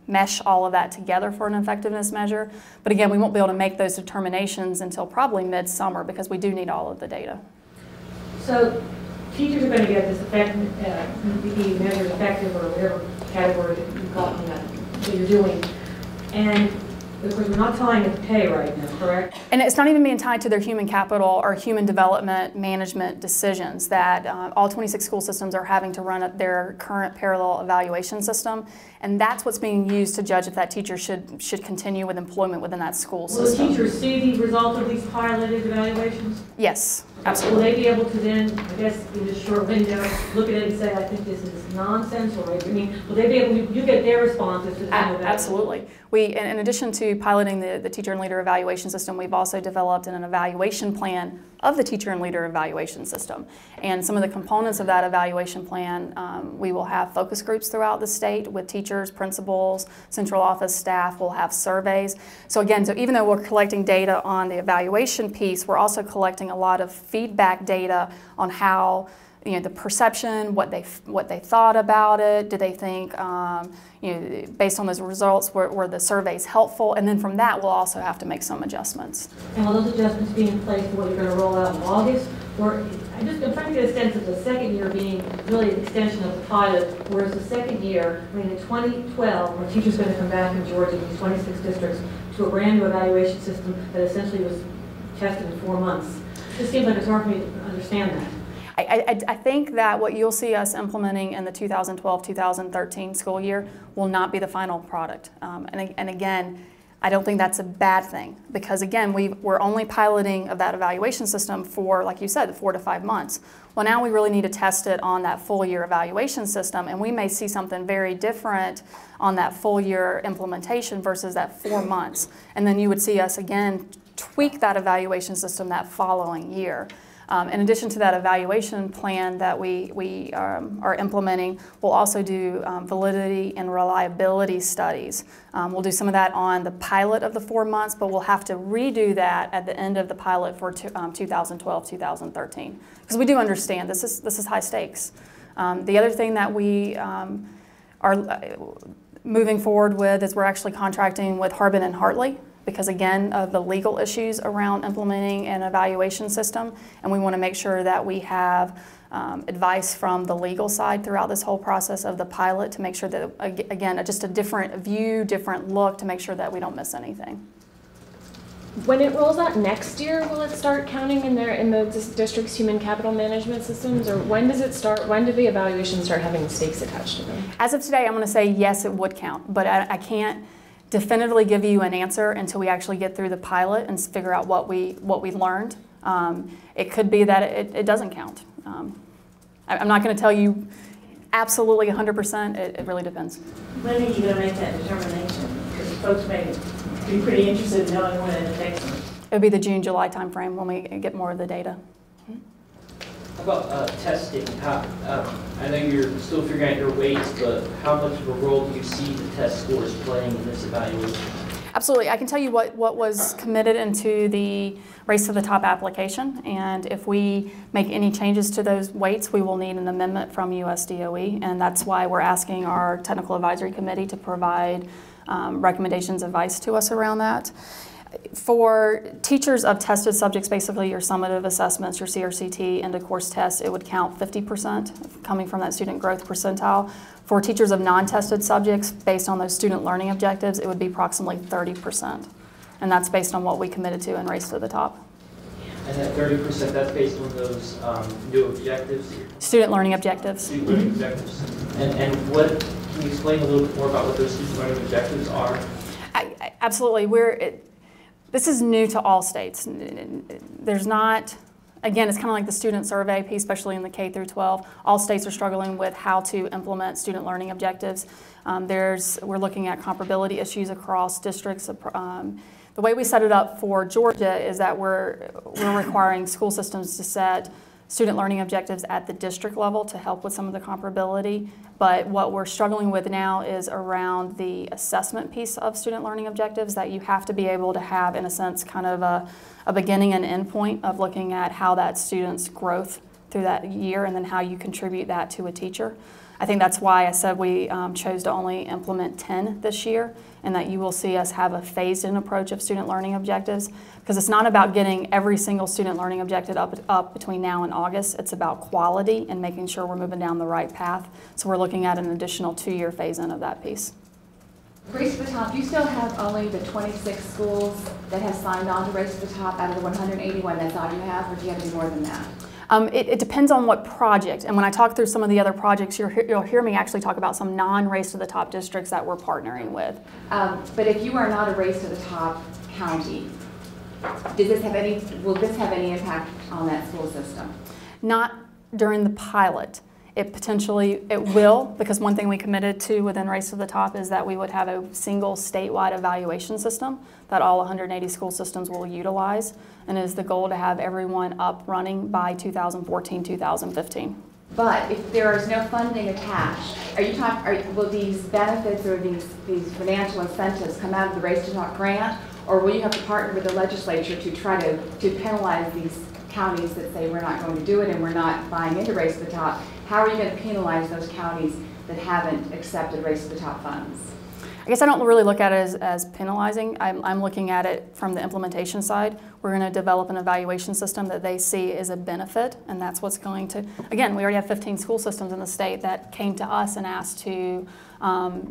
mesh all of that together for an effectiveness measure. But again, we won't be able to make those determinations until probably midsummer, because we do need all of the data. So teachers are going to get this be measured effective, or whatever category that you call it, that you're doing. And of course, we're not tying it to pay right now, correct? And it's not even being tied to their human capital or human development management decisions that all 26 school systems are having to run at their current parallel evaluation system. And that's what's being used to judge if that teacher should continue with employment within that school system. Will the teachers see the results of these piloted evaluations? Yes, absolutely. Will they be able to then, I guess, in this short window, look at it and say, I think this is nonsense, or I mean, will they be able to, you get their responses to the Absolutely. In addition to piloting the teacher and leader evaluation system, we've also developed an evaluation plan of the teacher and leader evaluation system. And some of the components of that evaluation plan, we will have focus groups throughout the state with teachers, principals, central office staff. We'll have surveys. So again, even though we're collecting data on the evaluation piece, we're also collecting a lot of feedback data on how, the perception, what they thought about it. Did they think, based on those results, were the surveys helpful? And then from that, we'll also have to make some adjustments. And will those adjustments be in place for what you're going to roll out in August? Or I'm trying to get a sense of the second year being really an extension of the pilot, whereas the second year, in 2012, when teachers are going to come back in Georgia, these 26 districts, to a brand new evaluation system that essentially was tested in 4 months. It just seems like it's hard for me to understand that. I think that what you'll see us implementing in the 2012-2013 school year will not be the final product. And again, I don't think that's a bad thing, because again, we're only piloting of that evaluation system for, like you said, 4 to 5 months. Well, now we really need to test it on that full year evaluation system, and we may see something very different on that full year implementation versus that 4 months. And then you would see us again tweak that evaluation system that following year. In addition to that evaluation plan that we are implementing, we'll also do validity and reliability studies. We'll do some of that on the pilot of the 4 months, but we'll have to redo that at the end of the pilot for 2012-2013. Because we do understand this is high stakes. The other thing that we are moving forward with is we're actually contracting with Harbin and Hartley, because again of the legal issues around implementing an evaluation system, and we want to make sure that we have advice from the legal side throughout this whole process of the pilot to make sure that, again, just a different view, different look to make sure that we don't miss anything. When it rolls out next year, will it start counting in the district's human capital management systems, or when does it start? When do the evaluations start having stakes attached to them? As of today, I'm going to say yes, it would count, but I can't definitively give you an answer until we actually get through the pilot and figure out what we learned. It could be that it doesn't count. I'm not going to tell you absolutely 100%. It really depends. When are you going to make that determination? Because folks may be pretty interested in knowing when it affects them. It would be the June, July timeframe when we get more of the data. How about testing? I know you're still figuring out your weights, but how much of a role do you see the test scores playing in this evaluation? Absolutely. I can tell you what was committed into the Race to the Top application, and if we make any changes to those weights, we will need an amendment from USDOE, and that's why we're asking our Technical Advisory Committee to provide recommendations, advice to us around that. For teachers of tested subjects, basically your summative assessments, your CRCT, end of course tests, it would count 50% coming from that student growth percentile. For teachers of non-tested subjects, based on those student learning objectives, it would be approximately 30%. And that's based on what we committed to in Race to the Top. And that 30%, that's based on those new objectives? Student learning objectives. Student learning objectives. And what, can you explain a little bit more about what those student learning objectives are? Absolutely. This is new to all states. There's not, again, it's kind of like the student survey piece, especially in the K through 12. All states are struggling with how to implement student learning objectives. We're looking at comparability issues across districts. The way we set it up for Georgia is that we're requiring school systems to set student learning objectives at the district level to help with some of the comparability. But what we're struggling with now is around the assessment piece of student learning objectives, that you have to be able to have, in a sense, kind of a beginning and end point of looking at how that student's growth through that year and then how you contribute that to a teacher. I think that's why I said we chose to only implement 10 this year, and that you will see us have a phased-in approach of student learning objectives, because it's not about getting every single student learning objective up between now and August. It's about quality and making sure we're moving down the right path. So we're looking at an additional 2-year phase-in of that piece. Race to the Top, you still have only the 26 schools that have signed on to Race to the Top out of the 181. That's all you have, or do you have any more than that? It depends on what project, and when I talk through some of the other projects, you'll hear me actually talk about some non-Race to the Top districts that we're partnering with. But if you are not a Race to the Top county, will this have any impact on that school system? Not during the pilot. It will, because one thing we committed to within Race to the Top is that we would have a single statewide evaluation system that all 180 school systems will utilize, and it is the goal to have everyone up running by 2014-2015. But if there is no funding attached, will these benefits or these financial incentives come out of the Race to the Top grant, or will you have to partner with the legislature to try to penalize these counties that say we're not going to do it and we're not buying into Race to the Top? How are you going to penalize those counties that haven't accepted Race to the Top funds? I guess I don't really look at it as penalizing. I'm looking at it from the implementation side. We're going to develop an evaluation system that they see is a benefit, and that's what's going to, again, we already have 15 school systems in the state that came to us and asked to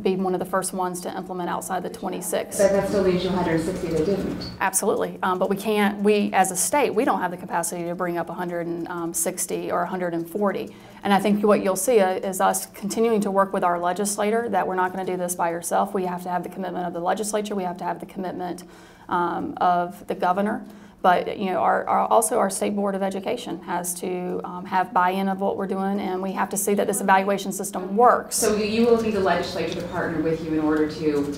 be one of the first ones to implement outside the 26. But that still leaves you 160 that didn't. Absolutely, but we as a state, we don't have the capacity to bring up 160 or 140. And I think what you'll see is us continuing to work with our legislator, that we're not going to do this by yourself. We have to have the commitment of the legislature. We have to have the commitment of the governor. But also our State Board of Education has to have buy-in of what we're doing, and we have to see that this evaluation system works. So you will need the legislature to partner with you in order to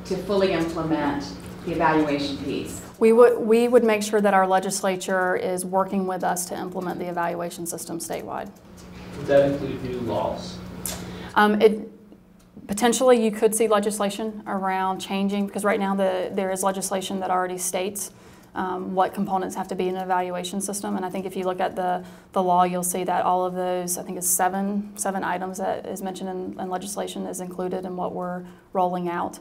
fully implement the evaluation piece. We would make sure that our legislature is working with us to implement the evaluation system statewide. Would that include new laws? Potentially you could see legislation around changing, because right now there is legislation that already states what components have to be in an evaluation system. And I think if you look at the law, you'll see that all of those, I think it's seven items that is mentioned in legislation is included in what we're rolling out.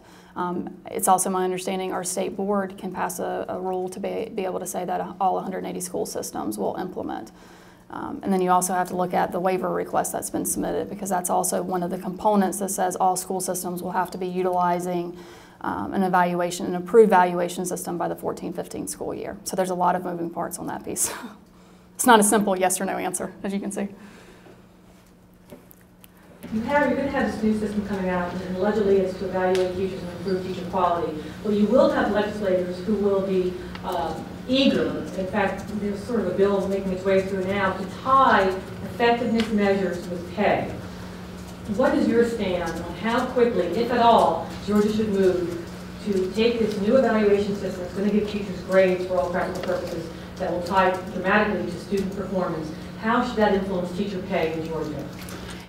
It's also my understanding our state board can pass a rule to be able to say that all 180 school systems will implement. And then you also have to look at the waiver request that's been submitted, because that's also one of the components that says all school systems will have to be utilizing an approved evaluation system by the 14-15 school year. So there's a lot of moving parts on that piece. It's not a simple yes or no answer, as you can see. You're going to have this new system coming out, and allegedly it's to evaluate teachers and improve teacher quality. Well, you will have legislators who will be eager, in fact, there's sort of a bill making its way through now, to tie effectiveness measures with pay. What is your stand on how quickly, if at all, Georgia should move to take this new evaluation system that's going to give teachers grades for all practical purposes that will tie dramatically to student performance? How should that influence teacher pay in Georgia?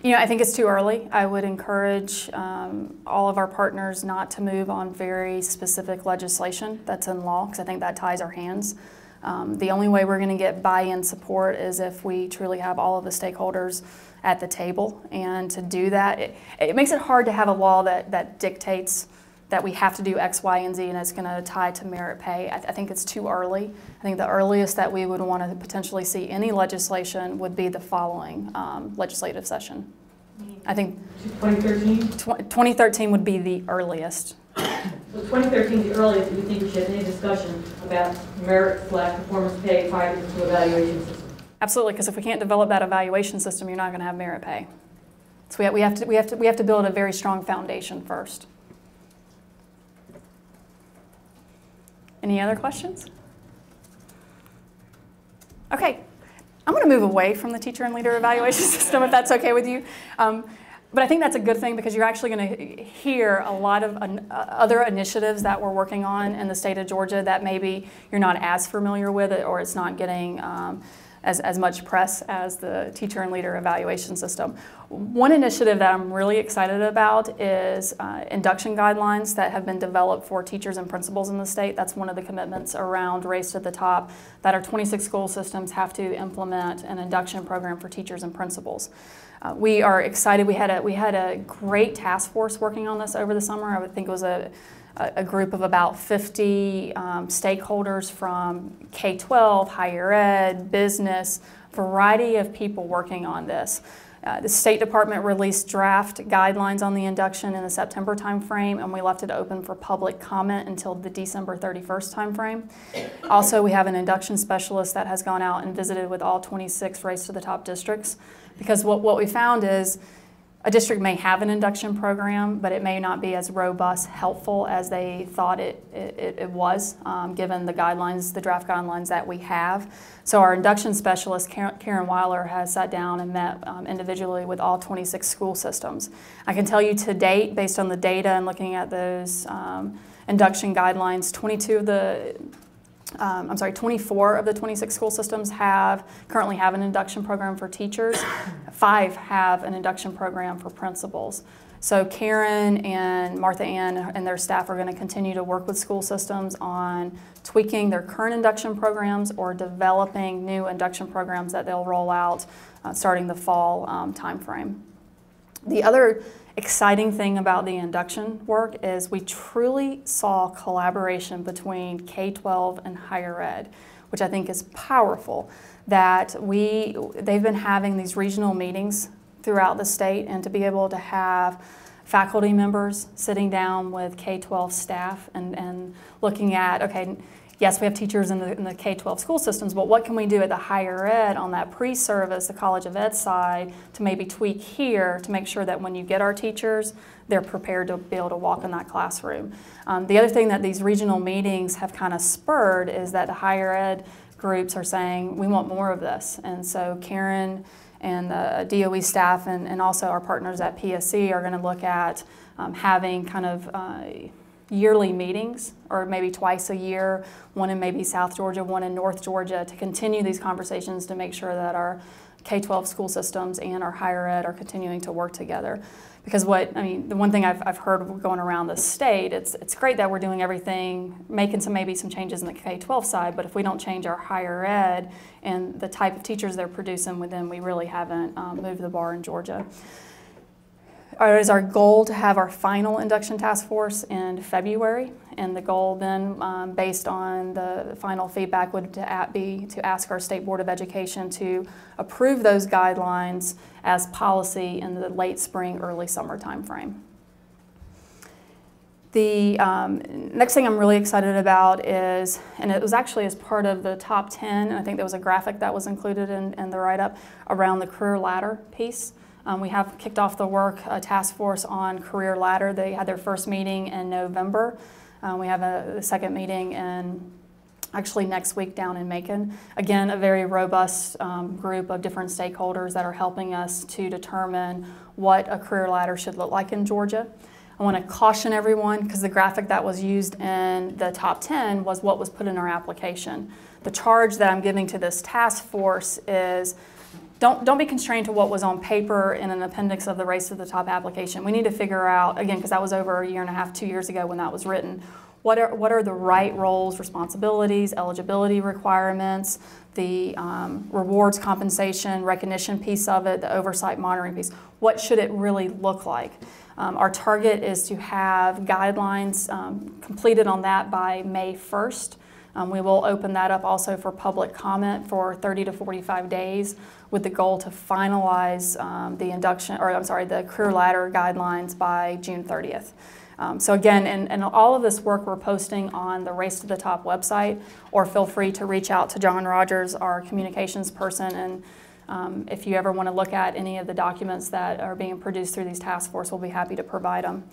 You know, I think it's too early. I would encourage all of our partners not to move on very specific legislation that's in law, because I think that ties our hands. The only way we're going to get buy-in support is if we truly have all of the stakeholders at the table. And to do that, it makes it hard to have a law that dictates that we have to do X, Y, and Z, and it's going to tie to merit pay. I think it's too early. I think the earliest that we would want to potentially see any legislation would be the following legislative session. I think 2013? 2013 would be the earliest. So 2013 is the earliest that you think we should have any discussion about merit/performance pay tied into evaluation system? Absolutely, because if we can't develop that evaluation system, you're not going to have merit pay. So we have to build a very strong foundation first. Any other questions? Okay, I'm going to move away from the teacher and leader evaluation system, if that's okay with you. But I think that's a good thing, because you're actually going to hear a lot of other initiatives that we're working on in the state of Georgia that maybe you're not as familiar with, it, or it's not getting as much press as the teacher and leader evaluation system. One initiative that I'm really excited about is induction guidelines that have been developed for teachers and principals in the state. That's one of the commitments around Race to the Top, that our 26 school systems have to implement an induction program for teachers and principals. We are excited. We had a great task force working on this over the summer. I would think it was a group of about 50 stakeholders from K-12, higher ed, business, variety of people working on this. The State Department released draft guidelines on the induction in the September timeframe, and we left it open for public comment until the December 31st timeframe. Also, we have an induction specialist that has gone out and visited with all 26 Race to the Top districts, because what we found is a district may have an induction program, but it may not be as robust, helpful as they thought it was, given the guidelines, the draft guidelines that we have. So our induction specialist, Karen Weiler, has sat down and met individually with all 26 school systems. I can tell you to date, based on the data and looking at those induction guidelines, 24 of the 26 school systems currently have an induction program for teachers. 5 have an induction program for principals. So Karen and Martha Ann and their staff are going to continue to work with school systems on tweaking their current induction programs or developing new induction programs that they'll roll out starting the fall timeframe. The other exciting thing about the induction work is we truly saw collaboration between K-12 and higher ed, which I think is powerful. That they've been having these regional meetings throughout the state, and to be able to have faculty members sitting down with K-12 staff and looking at, okay, yes, we have teachers in the K-12 school systems, but what can we do at the higher ed on that pre-service, the College of Ed side, to maybe tweak here to make sure that when you get our teachers, they're prepared to be able to walk in that classroom. The other thing that these regional meetings have kind of spurred is that the higher ed groups are saying, we want more of this. And so Karen and the DOE staff and also our partners at PSC are going to look at having kind of yearly meetings, or maybe twice a year, one in maybe South Georgia, one in North Georgia, to continue these conversations to make sure that our K-12 school systems and our higher ed are continuing to work together. Because the one thing I've heard going around the state, it's great that we're doing everything, making maybe some changes in the K-12 side, but if we don't change our higher ed and the type of teachers they're producing within, we really haven't moved the bar in Georgia. It is our goal to have our final induction task force in February, and the goal then, based on the final feedback, would be to ask our State Board of Education to approve those guidelines as policy in the late spring, early summer timeframe. The next thing I'm really excited about is, and it was actually as part of the top 10, and I think there was a graphic that was included in the write-up around the career ladder piece. We have kicked off the work, a task force on career ladder. They had their first meeting in November. We have a second meeting in actually next week down in Macon. Again, a very robust group of different stakeholders that are helping us to determine what a career ladder should look like in Georgia. I want to caution everyone, because the graphic that was used in the top 10 was what was put in our application. The charge that I'm giving to this task force is don't be constrained to what was on paper in an appendix of the Race to the Top application. We need to figure out, again, because that was over a year and a half, 2 years ago when that was written, what are the right roles, responsibilities, eligibility requirements, the rewards, compensation, recognition piece of it, the oversight monitoring piece. What should it really look like? Our target is to have guidelines completed on that by May 1st. We will open that up also for public comment for 30 to 45 days with the goal to finalize the career ladder guidelines by June 30th. So again, and all of this work we're posting on the Race to the Top website, or feel free to reach out to John Rogers, our communications person, and if you ever want to look at any of the documents that are being produced through these task force, we'll be happy to provide them.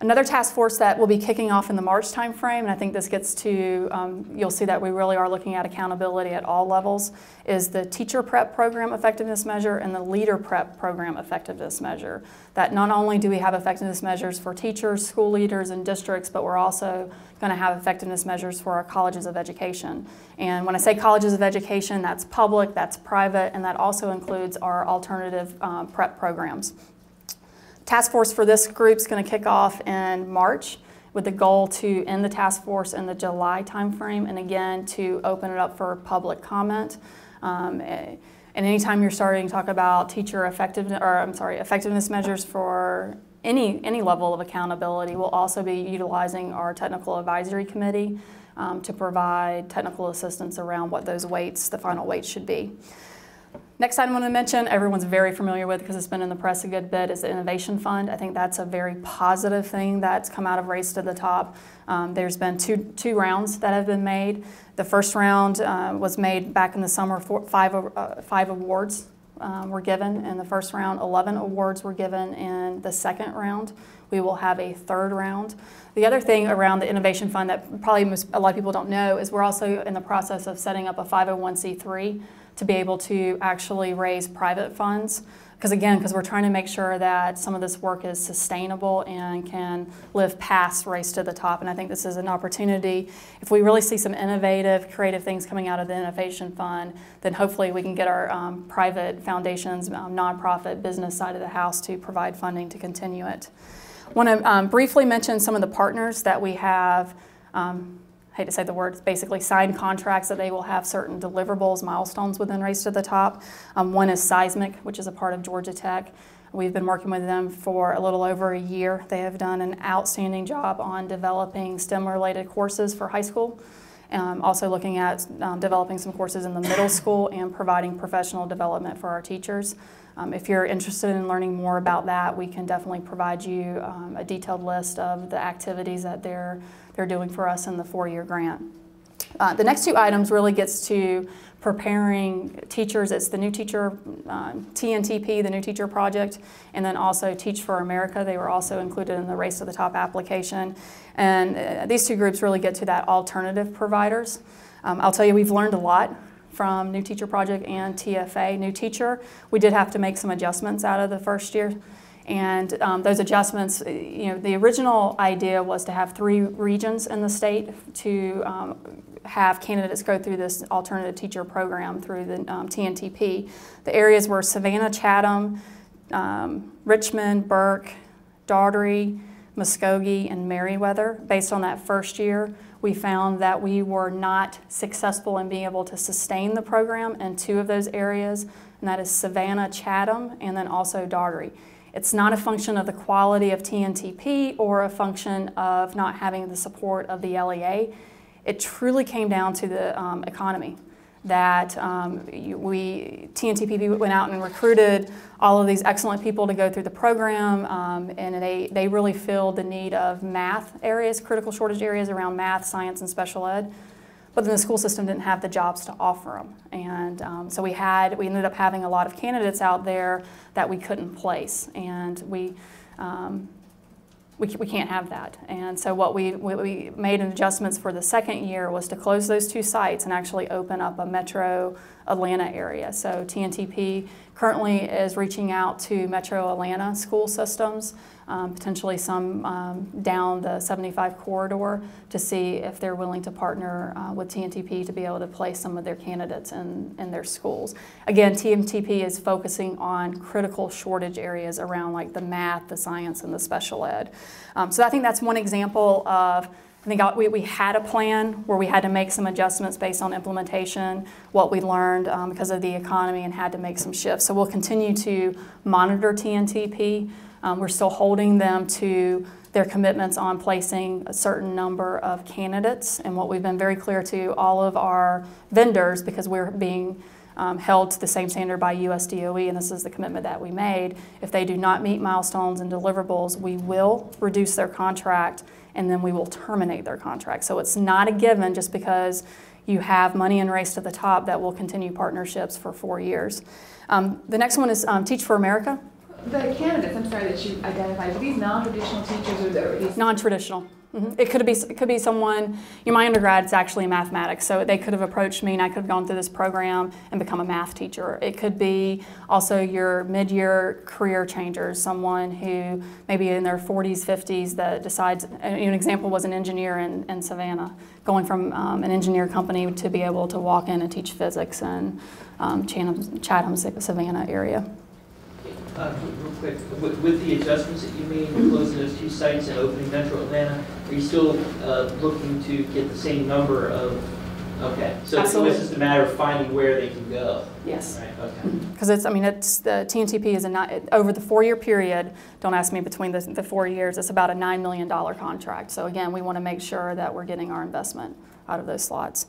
Another task force that will be kicking off in the March timeframe, and I think this gets to, you'll see that we really are looking at accountability at all levels, is the Teacher Prep Program Effectiveness Measure and the Leader Prep Program Effectiveness Measure. That not only do we have effectiveness measures for teachers, school leaders, and districts, but we're also going to have effectiveness measures for our colleges of education. And when I say colleges of education, that's public, that's private, and that also includes our alternative prep programs. Task force for this group is going to kick off in March with the goal to end the task force in the July timeframe, and again to open it up for public comment. And anytime you're starting to talk about teacher effectiveness measures for any level of accountability, we'll also be utilizing our technical advisory committee to provide technical assistance around what those weights, the final weights, should be. Next item I want to mention, everyone's very familiar with because it's been in the press a good bit, is the Innovation Fund. I think that's a very positive thing that's come out of Race to the Top. There's been two rounds that have been made. The first round was made back in the summer. Five awards were given in the first round. 11 awards were given in the second round. We will have a third round. The other thing around the Innovation Fund that probably a lot of people don't know is we're also in the process of setting up a 501c3 to be able to actually raise private funds. Because we're trying to make sure that some of this work is sustainable and can live past Race to the Top. And I think this is an opportunity. If we really see some innovative, creative things coming out of the Innovation Fund, then hopefully we can get our private foundations, nonprofit business side of the house to provide funding to continue it. I want to briefly mention some of the partners that we have. I hate to say the word, basically signed contracts that they will have certain deliverables, milestones within Race to the Top. One is Seismic, which is a part of Georgia Tech. We've been working with them for a little over a year. They have done an outstanding job on developing STEM-related courses for high school. Also looking at developing some courses in the middle school and providing professional development for our teachers. If you're interested in learning more about that, we can definitely provide you a detailed list of the activities that they're doing for us in the 4-year grant. The next two items really gets to preparing teachers. It's the new teacher, TNTP, the new teacher project, and then also Teach for America. They were also included in the Race to the Top application. And these two groups really get to that alternative providers. I'll tell you, we've learned a lot from New Teacher Project and TFA. New Teacher, we did have to make some adjustments out of the first year. And those adjustments, the original idea was to have 3 regions in the state to have candidates go through this alternative teacher program through the TNTP. The areas were Savannah, Chatham, Richmond, Burke, Daugherty, Muskogee, and Meriwether. Based on that first year, we found that we were not successful in being able to sustain the program in 2 of those areas, and that is Savannah, Chatham, and then also Daugherty. It's not a function of the quality of TNTP or a function of not having the support of the LEA. It truly came down to the economy. That TNTP went out and recruited all of these excellent people to go through the program, and they really filled the need of math areas, critical shortage areas around math, science, and special ed. But then the school system didn't have the jobs to offer them. And so we ended up having a lot of candidates out there that we couldn't place. And we can't have that. And so what we made in adjustments for the second year was to close those 2 sites and actually open up a Metro Atlanta area. So TNTP currently is reaching out to Metro Atlanta school systems, potentially some down the 75 corridor, to see if they're willing to partner with TNTP to be able to place some of their candidates in their schools. Again, TNTP is focusing on critical shortage areas around like the math, the science, and the special ed. So I think that's one example of, I think we had a plan where we had to make some adjustments based on implementation, what we learned because of the economy, and had to make some shifts. So we'll continue to monitor TNTP. We're still holding them to their commitments on placing a certain number of candidates. And what we've been very clear to all of our vendors, because we're being held to the same standard by USDOE, and this is the commitment that we made, if they do not meet milestones and deliverables, we will reduce their contract, and then we will terminate their contract. So it's not a given just because you have money in Race to the Top that will continue partnerships for 4 years. The next one is Teach for America. The candidates, I'm sorry, that you identified, are these non-traditional teachers or are these? Non-traditional. It could be someone, my undergrad's actually in mathematics, so they could have approached me and I could have gone through this program and become a math teacher. It could be also your mid-year career changers, someone who maybe in their 40s, 50s that decides, an example was an engineer in Savannah, going from an engineer company to be able to walk in and teach physics in Chatham, Savannah area. Real quick, with the adjustments that you made, closing those 2 sites and opening Metro Atlanta, are you still looking to get the same number of? Okay, so Absolutely. It's just a matter of finding where they can go. Yes. Right. Okay. Because it's the TNTP is over the 4-year period. Don't ask me between the 4 years. It's about a $9 million contract. So again, we want to make sure that we're getting our investment out of those slots.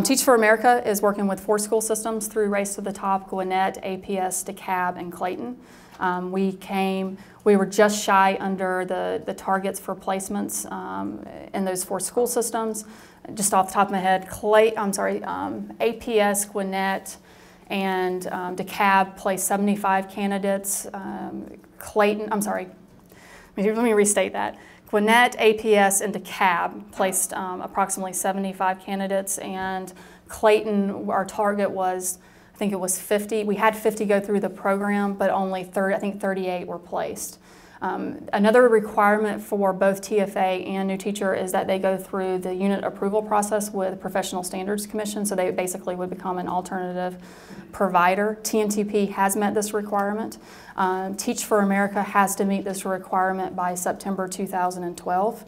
Teach for America is working with 4 school systems through Race to the Top: Gwinnett, APS, DeKalb, and Clayton. We were just shy under the targets for placements in those 4 school systems. Just off the top of my head, APS, Gwinnett, and DeKalb placed 75 candidates. Clayton, let me restate that. Gwinnett, APS, and DeKalb placed approximately 75 candidates, and Clayton, our target was, I think it was 50. We had 50 go through the program, but only 38 were placed. Another requirement for both TFA and New Teacher is that they go through the unit approval process with the Professional Standards Commission, so they basically would become an alternative provider. TNTP has met this requirement. Teach for America has to meet this requirement by September 2012.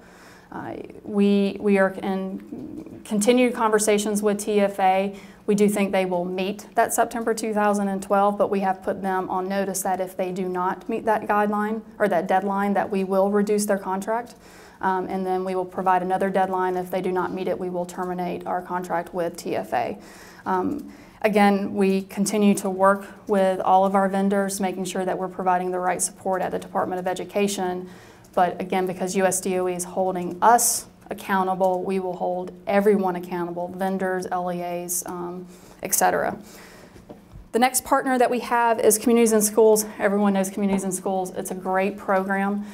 We are in continued conversations with TFA. We do think they will meet that September 2012, but we have put them on notice that if they do not meet that guideline or that deadline, that we will reduce their contract. And then we will provide another deadline. If they do not meet it, we will terminate our contract with TFA. Again, we continue to work with all of our vendors, making sure that we're providing the right support at the Department of Education. But again, because USDOE is holding us accountable, we will hold everyone accountable, vendors, LEAs, et cetera. The next partner that we have is Communities in Schools. Everyone knows Communities in Schools. It's a great program.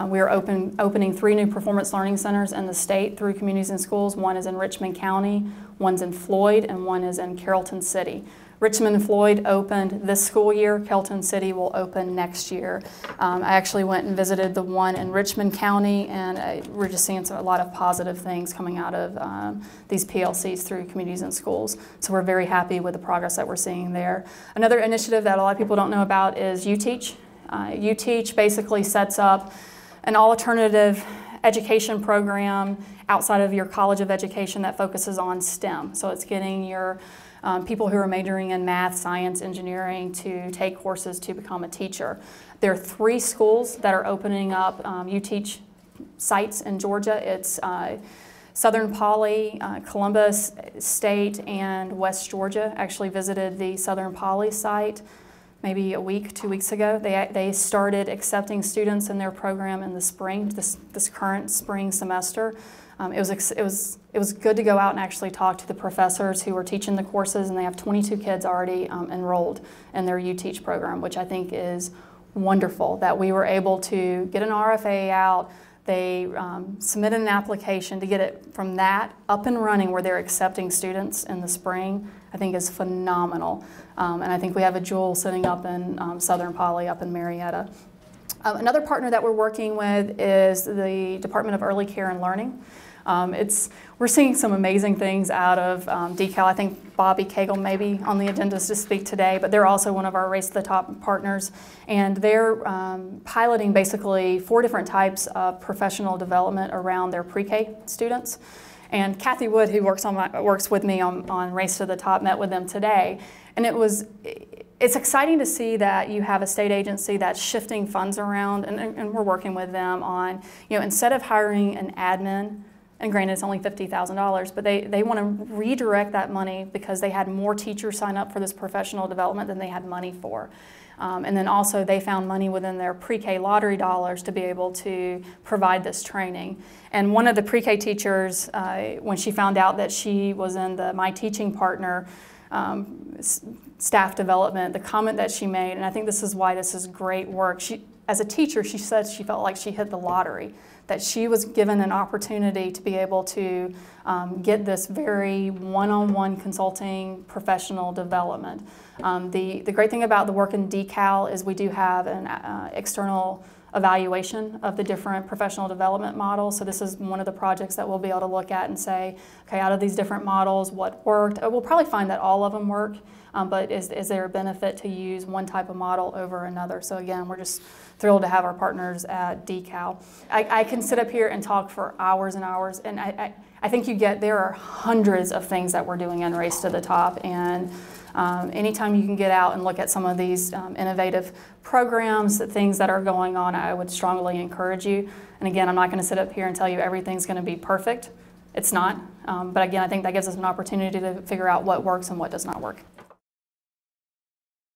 We are opening 3 new performance learning centers in the state through Communities in Schools. One is in Richmond County, one's in Floyd, and one is in Carrollton City. Richmond and Floyd opened this school year. Carrollton City will open next year. I actually went and visited the one in Richmond County, and we're just seeing a lot of positive things coming out of these PLCs through Communities in Schools. So we're very happy with the progress that we're seeing there. Another initiative that a lot of people don't know about is UTeach. UTeach basically sets up an alternative education program outside of your College of Education that focuses on STEM. So it's getting your people who are majoring in math, science, engineering to take courses to become a teacher. There are 3 schools that are opening up UTeach sites in Georgia. It's Southern Poly, Columbus State, and West Georgia. Actually visited the Southern Poly site maybe a week, 2 weeks ago. They started accepting students in their program in the spring, this current spring semester. It was good to go out and actually talk to the professors who are teaching the courses, and they have 22 kids already enrolled in their UTeach program, which I think is wonderful that we were able to get an RFA out, They submitted an application to get it from that up and running where they're accepting students in the spring, I think is phenomenal. And I think we have a jewel sitting up in Southern Poly up in Marietta. Another partner that we're working with is the Department of Early Care and Learning. We're seeing some amazing things out of DECAL. I think Bobby Cagle may be on the agenda to speak today, but they're also one of our Race to the Top partners. And they're piloting basically 4 different types of professional development around their pre-K students. And Kathy Wood, who works with me on Race to the Top, met with them today. And it's exciting to see that you have a state agency that's shifting funds around, and we're working with them on, instead of hiring an admin, and granted it's only $50,000, but they want to redirect that money because they had more teachers sign up for this professional development than they had money for. And then also they found money within their pre-K lottery dollars to be able to provide this training. And one of the pre-K teachers, when she found out that she was in the My Teaching Partner staff development, the comment that she made, and I think this is why this is great work. As a teacher, she said she felt like she hit the lottery, that she was given an opportunity to be able to get this very one-on-one consulting professional development. The great thing about the work in DECAL is we do have an external evaluation of the different professional development models. So this is one of the projects that we'll be able to look at and say, okay, out of these different models, what worked? We'll probably find that all of them work, but is there a benefit to use one type of model over another? So again, we're just thrilled to have our partners at DECAL. I can sit up here and talk for hours and hours, and I think there are hundreds of things that we're doing in Race to the Top, and anytime you can get out and look at some of these innovative programs, things that are going on, I would strongly encourage you. And again, I'm not going to sit up here and tell you everything's going to be perfect. It's not. But again, I think that gives us an opportunity to figure out what works and what does not work.